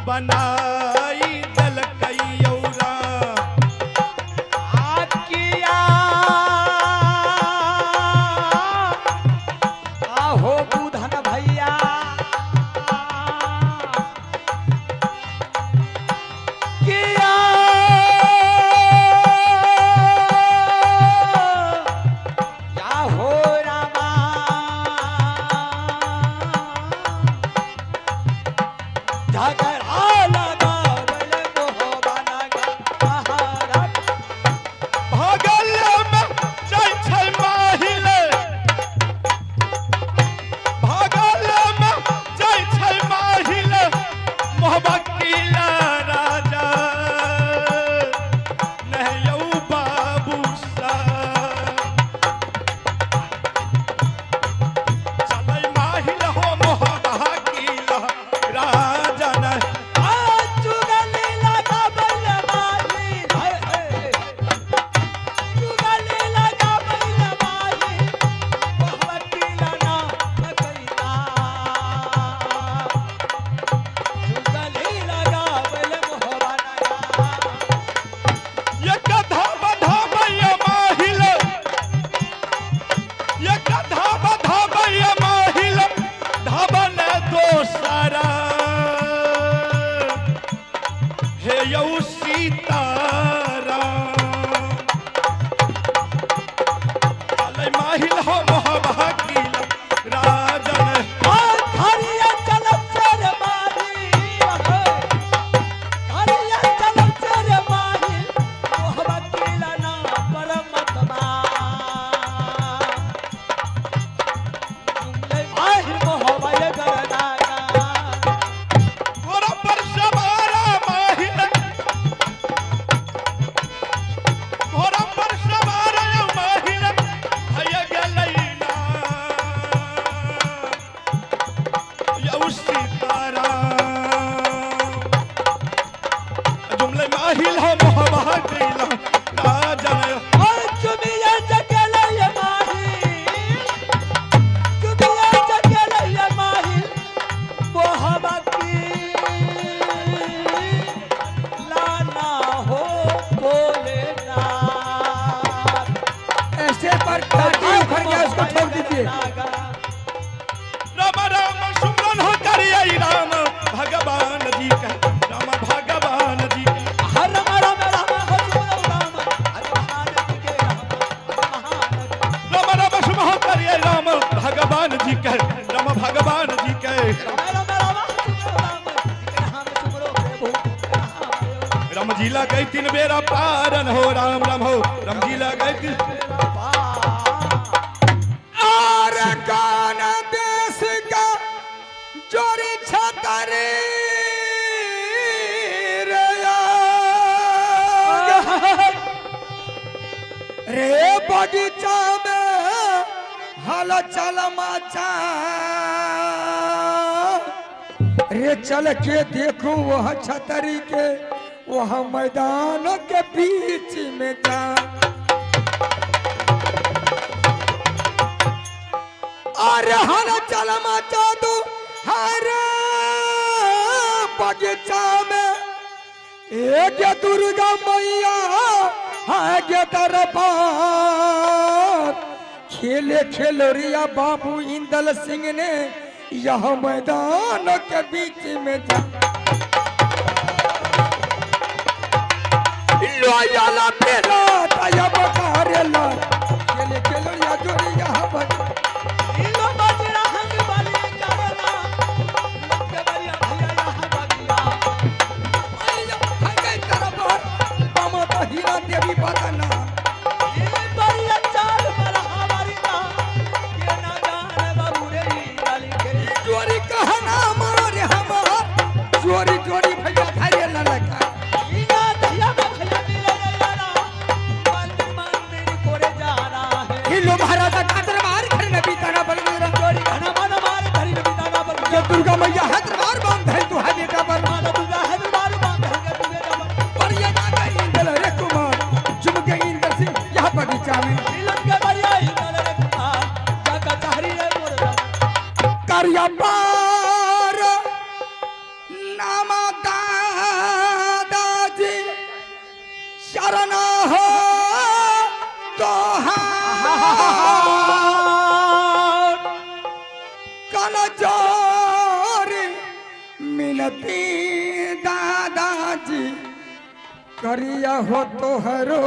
बनाई दल कैयौरा। किया आहो बुधन भैया, किया या हो रामा, झगड़ा लगा बल मोहबाना महारा। भागल में जाइ छै माहिल, भागल में जाइ छै माहिल मोहबकील राजा। नहयौ बाबू सा चलै माहिल हो मोहबकील राजा। न चुगली लगा बल माहिल, चुगली लगा बल माहिल मोहबकील ना कैला। चुगली लगा बल मोहबाना, ये गधा बधा भैया माहिल, ये गधा बधा भैया माहिल धबन दोसरा। हे यौ सीतारा चलै माहिल हो मोहबकील राजन। हरिया चलब चर माहिल, हरिया चलब चर माहिल मोहबकील ना परमतमा। माहिल मोहबल गरना घोड़ा पर सवारा माहिल, घोड़ा पर सवारा माहिल भय गेलै ना। यौ सीतारा जुमले माहिल हो मोहबकील राजन। चुबिया जगलय माहिल, चुबिया जगलय माहिल मोहबकील लाना हो भोलेनाथ। ऐसे पर काटी उखड़ गया, उसको छोड़ दीजिए। राम राम सुमरन हो करिए राम भगवान जी का, राम भगवान जी का। हर राम राम हो सुनो राम, हर महान के राम महान। राम राम शुभ हो करिए राम भगवान जी के, राम भगवान जी के। राम राम सुनो राम, राम सुमरो प्रभु राम। राम जी लगे 3 बेरा पारन हो, राम राम हो राम जी लगे 3 और कान देश का जोरी छतरी रे रे बगीचा में हल चल मचा। रे चल के देखो वह छतरी के, वह मैदान के बीच में जा। अरे हर चल मचा दो हर बगीचा में, एक दुर्गा मैया है गे दरबार। खेले खेलरिया बाबू इंदल सिंह ने यह मैदान के बीच में जा। लोयाला मेरा दया बकारेला, खेले खेलरिया जोड़ी यहाँ पर। इलो बजरा हंग वाली कवना, के बलिया भैया यहाँ बगिया। मैया हंगे दरबार, बामा तो हीरा देवी बदना। ये बलिया चाल पर हमारी ना, ये ना जाने बाबू रे वाली के। जोरी कहना मारे हमार, जोरी जोरी भैया धरे न लगा। इना दहिया में भैया मिले रे यारा, प्रणाम दादाजी शरण हो तोहार कल जोरी मिनती दादाजी करिया हो तोहरो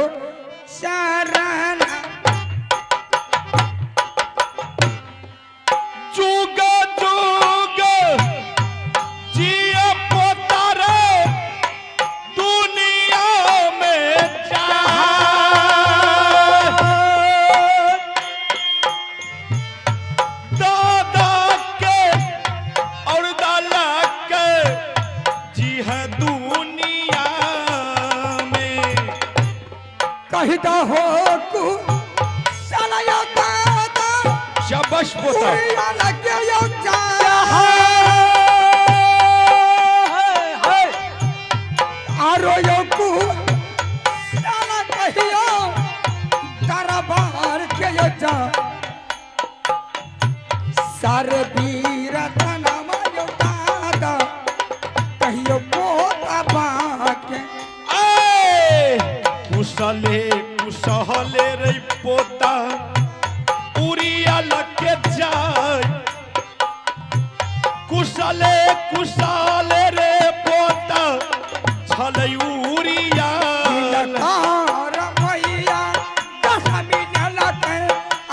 शरण जुग जुग जिया पोता रे दुनिया में दादा के और दाला के जी है दुनिया में कहता हो कु चलयो दादा शाबाश पोता उड़िया लगे यो जा आरो यो कु चला कहियो दरबार के यो जा सारे वीर तनम यो दादा कहियो पोता बाके कुशले कुशले रे पोता उड़िया लगे जाए कुशले कुशले रे पोता छले उड़िया लकार मैया कसमी न लगे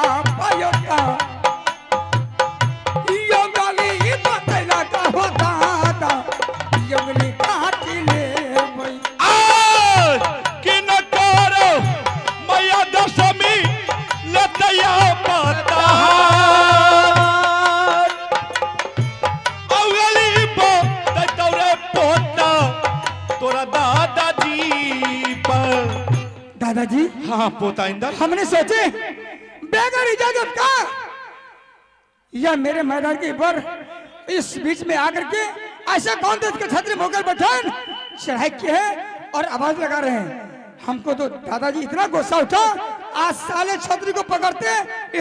आपयोता यो गली बतला का हो दादा योगली काटी ले भई कि न करो मैया दशमी लतया पता अवली बो तोरे पोता तोरा दादाजी पर दादाजी हाँ पोता इंदर हमने सोचे बेगर इजाजत का या मेरे मैदान के ऊपर इस बीच में आकर के ऐसा कौन देश के छत्री मुगल पठान चढ़ाई किए हैं और आवाज लगा रहे हैं हमको तो दादाजी इतना गुस्सा उठा आज साले छत्री को पकड़ते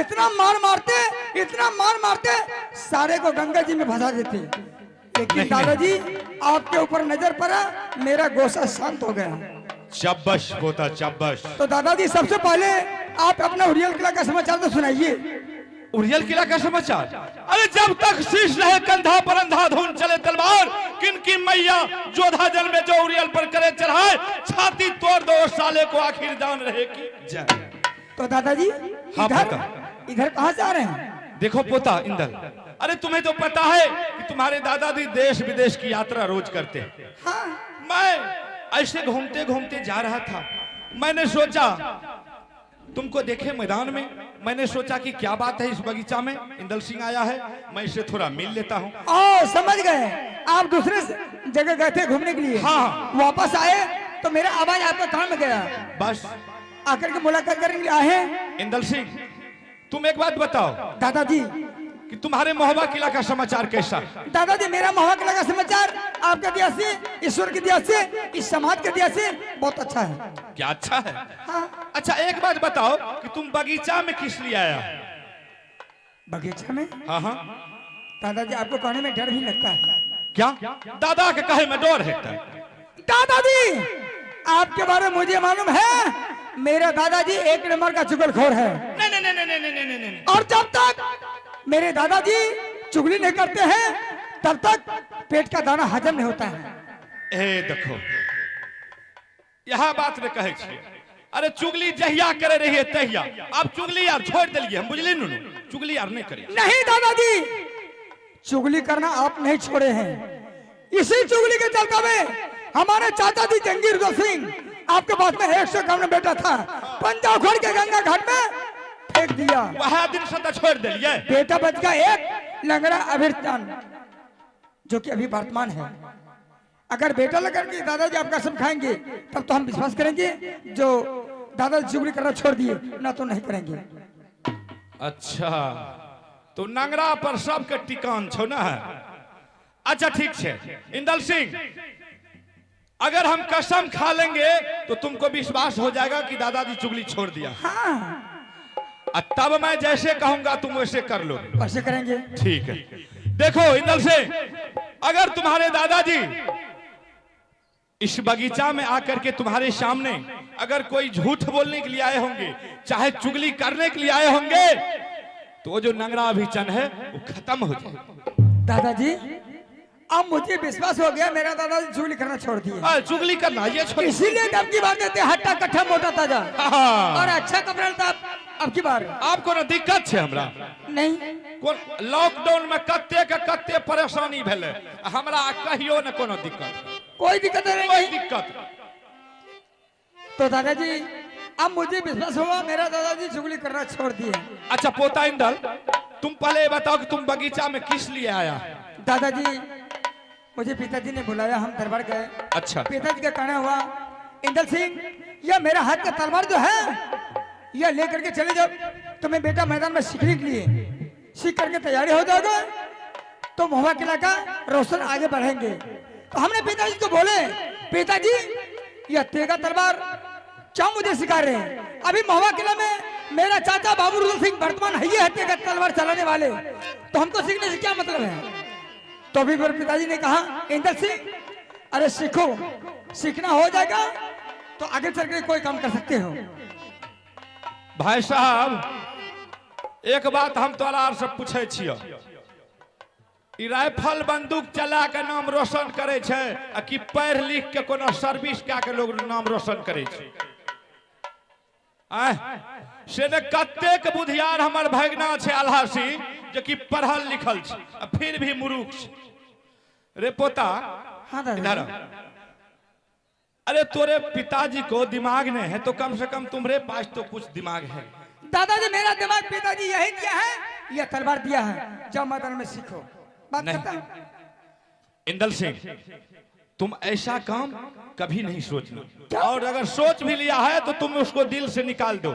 इतना मार मारते सारे को गंगा जी में फंसा देते लेकिन दादाजी आपके ऊपर नजर पड़ा मेरा गुस्सा शांत हो गया चब्बश पोता चब्बश तो दादाजी सबसे पहले आप अपना उड़ियल किला का समाचार तो सुनाइए उड़ियल किला का समाचार अरे जब तक शीश रहे कंधा पर अंधाधुन चले तलवार किनकी मैया जोधा जल में जो उड़ियल पर करे चढ़ाए छाती तोड़ दो साले को आखिर जान रहेगी जय तो दादाजी हाँ, इधर पोता। इधर कहाँ से आ रहे हैं देखो पोता इंदर अरे तुम्हें तो पता है कि तुम्हारे दादाजी देश विदेश की यात्रा रोज करते हैं हाँ मैं ऐसे घूमते घूमते जा रहा था मैंने सोचा तुमको देखे मैदान में मैंने सोचा कि क्या बात है इस बगीचा में इंदल सिंह आया है मैं इससे थोड़ा मिल लेता हूँ ओ समझ गए आप दूसरे जगह गए थे घूमने के लिए हाँ। वापस आए तो मेरा आवाज आपका कान में गया बस आकर के मुलाकात करने के लिए आए हैं इंदल सिंह तुम एक बात बताओ दादाजी कि तुम्हारे मोहबा किला का समाचार कैसा दादाजी मेरा महा किला का समाचार आपके दिया से ईश्वर के दिया से इस समाज के दिया से बहुत अच्छा है क्या अच्छा है हाँ अच्छा एक बात बताओ कि तुम बगीचा में किस लिए आया बगीचा में हाँ हाँ दादाजी आपको कहने में डर भी लगता है क्या दादा के कहे में डर है दादाजी आपके बारे में मुझे मालूम है मेरा दादाजी एक नंबर का चुगलखोर है नहीं नहीं नहीं नहीं नहीं नहीं नहीं और जब तक मेरे दादाजी चुगली नहीं करते हैं तब तक पेट का दाना हजम नहीं होता है ए देखो यह बात ने कहे छिए अरे चुगली जहिया करे रहिए तहिया आप चुगली यार छोड़ दिलिए हम बुझली नु चुगली यार नहीं करिए नहीं दादाजी चुगली करना आप नहीं छोड़े हैं इसी चुगली के चलते में हमारे चाचा जी जंगीर दो सिंह आपके पास में 100 कम में बेटा था पंजाब खोड़ के गंगा घाट में फेंक दिया वह दिन सदा छोड़ दिलिए बेटा बच गया एक लंगड़ा अभिरचान जो कि अभी वर्तमान है अगर बेटा लगा के दादाजी आप कसम खाएंगे तब तो हम विश्वास करेंगे जो दादाजी चुगली करना छोड़ दिए ना तो नहीं करेंगे अच्छा तो नंगरा पर सबके टिकान छो ना अच्छा ठीक है इंदल सिंह अगर हम कसम खा लेंगे तो तुमको विश्वास हो जाएगा कि दादाजी चुगली छोड़ दिया हाँ तब मैं जैसे कहूंगा तुम वैसे कर लो कैसे करेंगे ठीक है देखो इंदल सिंह अगर तुम्हारे दादाजी इस बगीचा में आकर के तुम्हारे सामने अगर कोई झूठ बोलने के लिए आए होंगे, चाहे चुगली करने के लिए आए होंगे, तो वो जो नंगरा अभिचन है वो खत्म हो जाए। दादाजी अब मुझे विश्वास हो गया, मेरा दादाजी चुगली करना छोड़ दिए। चुगली करना ये छोड़, इसीलिए अब की बार देते हट्टा कट्ठा मोटा ताजा हाँ। और अच्छा कपड़ा था। अब की बार आपको ना दिक्कत है हमरा नहीं, लॉकडाउन में कत्ते परेशानी भेले, हमरा कहियो न कोनो दिक्कत, कोई दिक्कत नहीं। कोई दिक्कत। तो दादाजी अब मुझे विश्वास हुआ, मेरा दादाजी चुगली करना छोड़ दिए। अच्छा पोता इंदल, तुम पहले बताओ कि तुम बगीचा में किस लिए आया? दादाजी मुझे पिताजी ने बुलाया, हम दरबार गए। अच्छा, पिताजी का कहना हुआ, इंदल सिंह यह मेरा हाथ का तलवार जो है यह लेकर के चले जाओ, तुम्हें बेटा मैदान में सीखने के लिए, सीख करके तैयारी हो जाओगे तो महुआ किला का रोशन आगे बढ़ेंगे। तो हमने पिताजी को बोले, पिताजी यह तेगा तलवार क्या मुझे सिखा रहे हैं? अभी महुआ किला में मेरा चाचा बाबू रुद्र सिंह वर्तमान है, ये तेगा तलवार चलाने वाले, तो हमको सीखने से क्या मतलब है? तो अभी मेरे पिताजी ने कहा, इंदल सिंह अरे सीखो, सीखना हो जाएगा तो आगे चल के कोई काम कर सकते हो। भाई साहब एक बात हम तोरा से पूछे छियो, ई राइफल बंदूक चला के नाम रोशन करे छे आ कि पढ़ लिख के कोनो सर्विस क्या के लोग नाम रोशन करे छे? से ने कतेक बुधियार हमर भगना छे आल्हा सिंह जो कि पढ़ल लिखल छे आ फिर भी मूर्ख छे। रे पोता हाँ दादा। इधर आ। अरे तोरे पिताजी को दिमाग नहीं है तो कम से कम तुम्हारे पास तो कुछ दिमाग है। दादाजी मेरा दिमाग पिताजी यही दिया है, यह तलवार दिया है, जाओ मैदान में सीखो। बात करता हूं। इंदल सिंह तुम ऐसा काम कभी नहीं सोचना, और अगर सोच भी लिया है तो तुम उसको दिल से निकाल दो।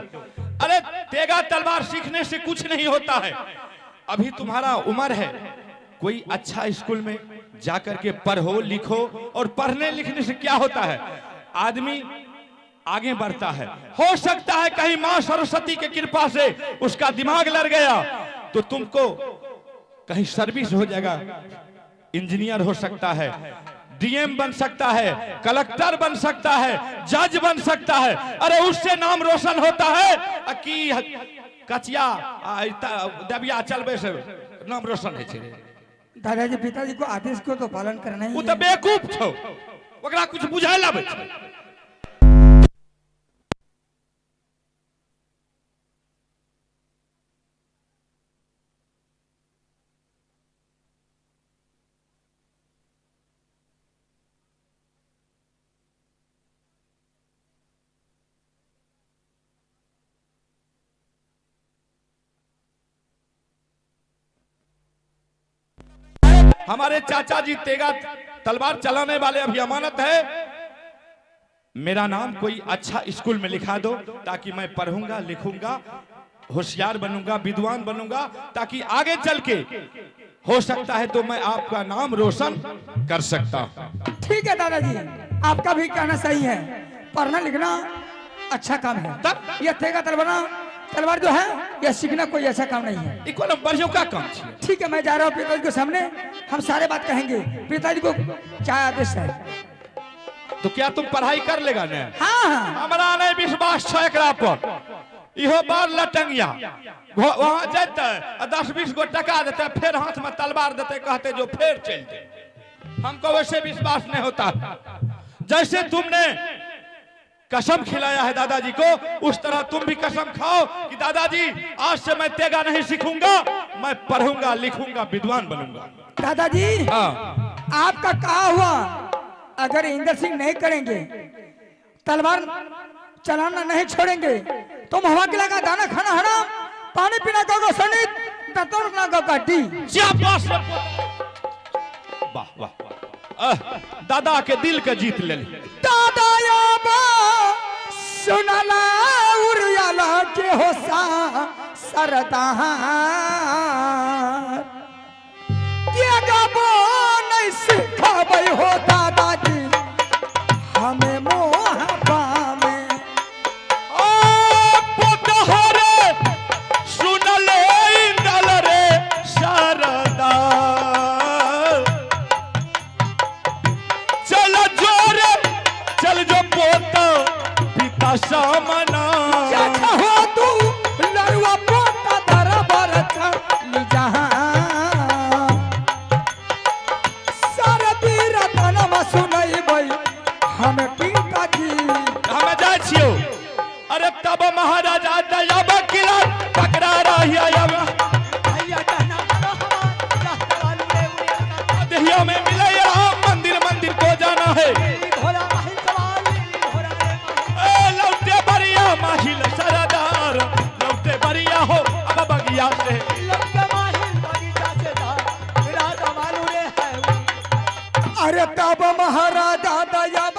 अरे तेगा तलवार सीखने से कुछ नहीं होता है, अभी तुम्हारा उम्र है, कोई अच्छा स्कूल में जाकर के पढ़ो लिखो, और पढ़ने लिखने से क्या होता है, आदमी आगे बढ़ता है। हो सकता है कहीं मां सरस्वती के कृपा से उसका दिमाग लड़ गया तो तुमको कहीं सर्विस हो जाएगा, इंजीनियर हो सकता है, डीएम बन सकता है, कलेक्टर बन सकता है, जज बन सकता है। अरे उससे नाम रोशन होता है कि कचिया दबिया चलबे से नाम रोशन है छे। दादाजी पिताजी को आदेश को तो पालन करना ही वो है। तो बेवकूफ छो, ओकरा कुछ बुझाए लाबे छे। हमारे चाचा जी तेगा तलवार चलाने वाले अभी अमानत है, मेरा नाम कोई अच्छा स्कूल में लिखा दो ताकि मैं पढ़ूंगा लिखूंगा, होशियार बनूंगा, विद्वान बनूंगा, ताकि आगे चल के हो सकता है तो मैं आपका नाम रोशन कर सकता हूं। ठीक है दादाजी, आपका भी कहना सही है, पढ़ना लिखना अच्छा काम है। तब यह तेगा तलवार जो है यह सीखना कोई ऐसा काम नहीं है। इको ना बढ़ियों का काम छे। ठीक है, मैं जा रहा हूँ पिताजी के सामने, हम सारे बात कहेंगे। पिताजी को क्या आदेश है? तो क्या तुम पढ़ाई कर लेगा ने? हाँ हाँ। हमरा नहीं विश्वास छो एकरा पर, इहो बार लटंगिया वहां जाते 10-20 गो टका देते, फिर हाथ में तलवार देते, कहते जो फिर चलते। हमको वैसे विश्वास नहीं होता। जैसे तुमने कसम खिलाया है दादाजी को, उस तरह तुम भी कसम खाओ कि दादाजी आज से मैं तेगा नहीं सीखूंगा, मैं पढ़ूंगा लिखूंगा, विद्वान बनूंगा। दादाजी आपका कहा हुआ, अगर इंदर सिंह नहीं करेंगे, तलवार चलाना नहीं छोड़ेंगे तो महुआ किला का दाना खाना हराम, पानी पीना का सनित, दतोड़ना का काटी। वाह वाह, दादा के दिल के जीत ले। दादा सुनला उरियाला के होसा सरदार क्या गाबो नहीं सिखाबै हो दादाजी हमें मोहब्बा में। ओ पुतहरे सुन ले इंदल रे शारदा, चल जोरे बगिया सामना चाचा हो तू लड़ुआ पोता दरबार चली जहां सारा बीरा तनमा सुनई बई हम पिताजी हमें जाय छियो अरे तब महाराजा दयाब किला पकड़ा रहिया अब भैया कहना बड़ा हमारा ले उड़े देहिया में मिले यहाँ मंदिर मंदिर को जाना है घोड़ा माहिल सवाल घोड़ा रे माहिल ए लौटे बरिया माहिल सरदार लौटे बरिया हो अब बगिया से लंका माहिल बगीचा से जा राजा मालू रे है अरे तब महाराजा दयाब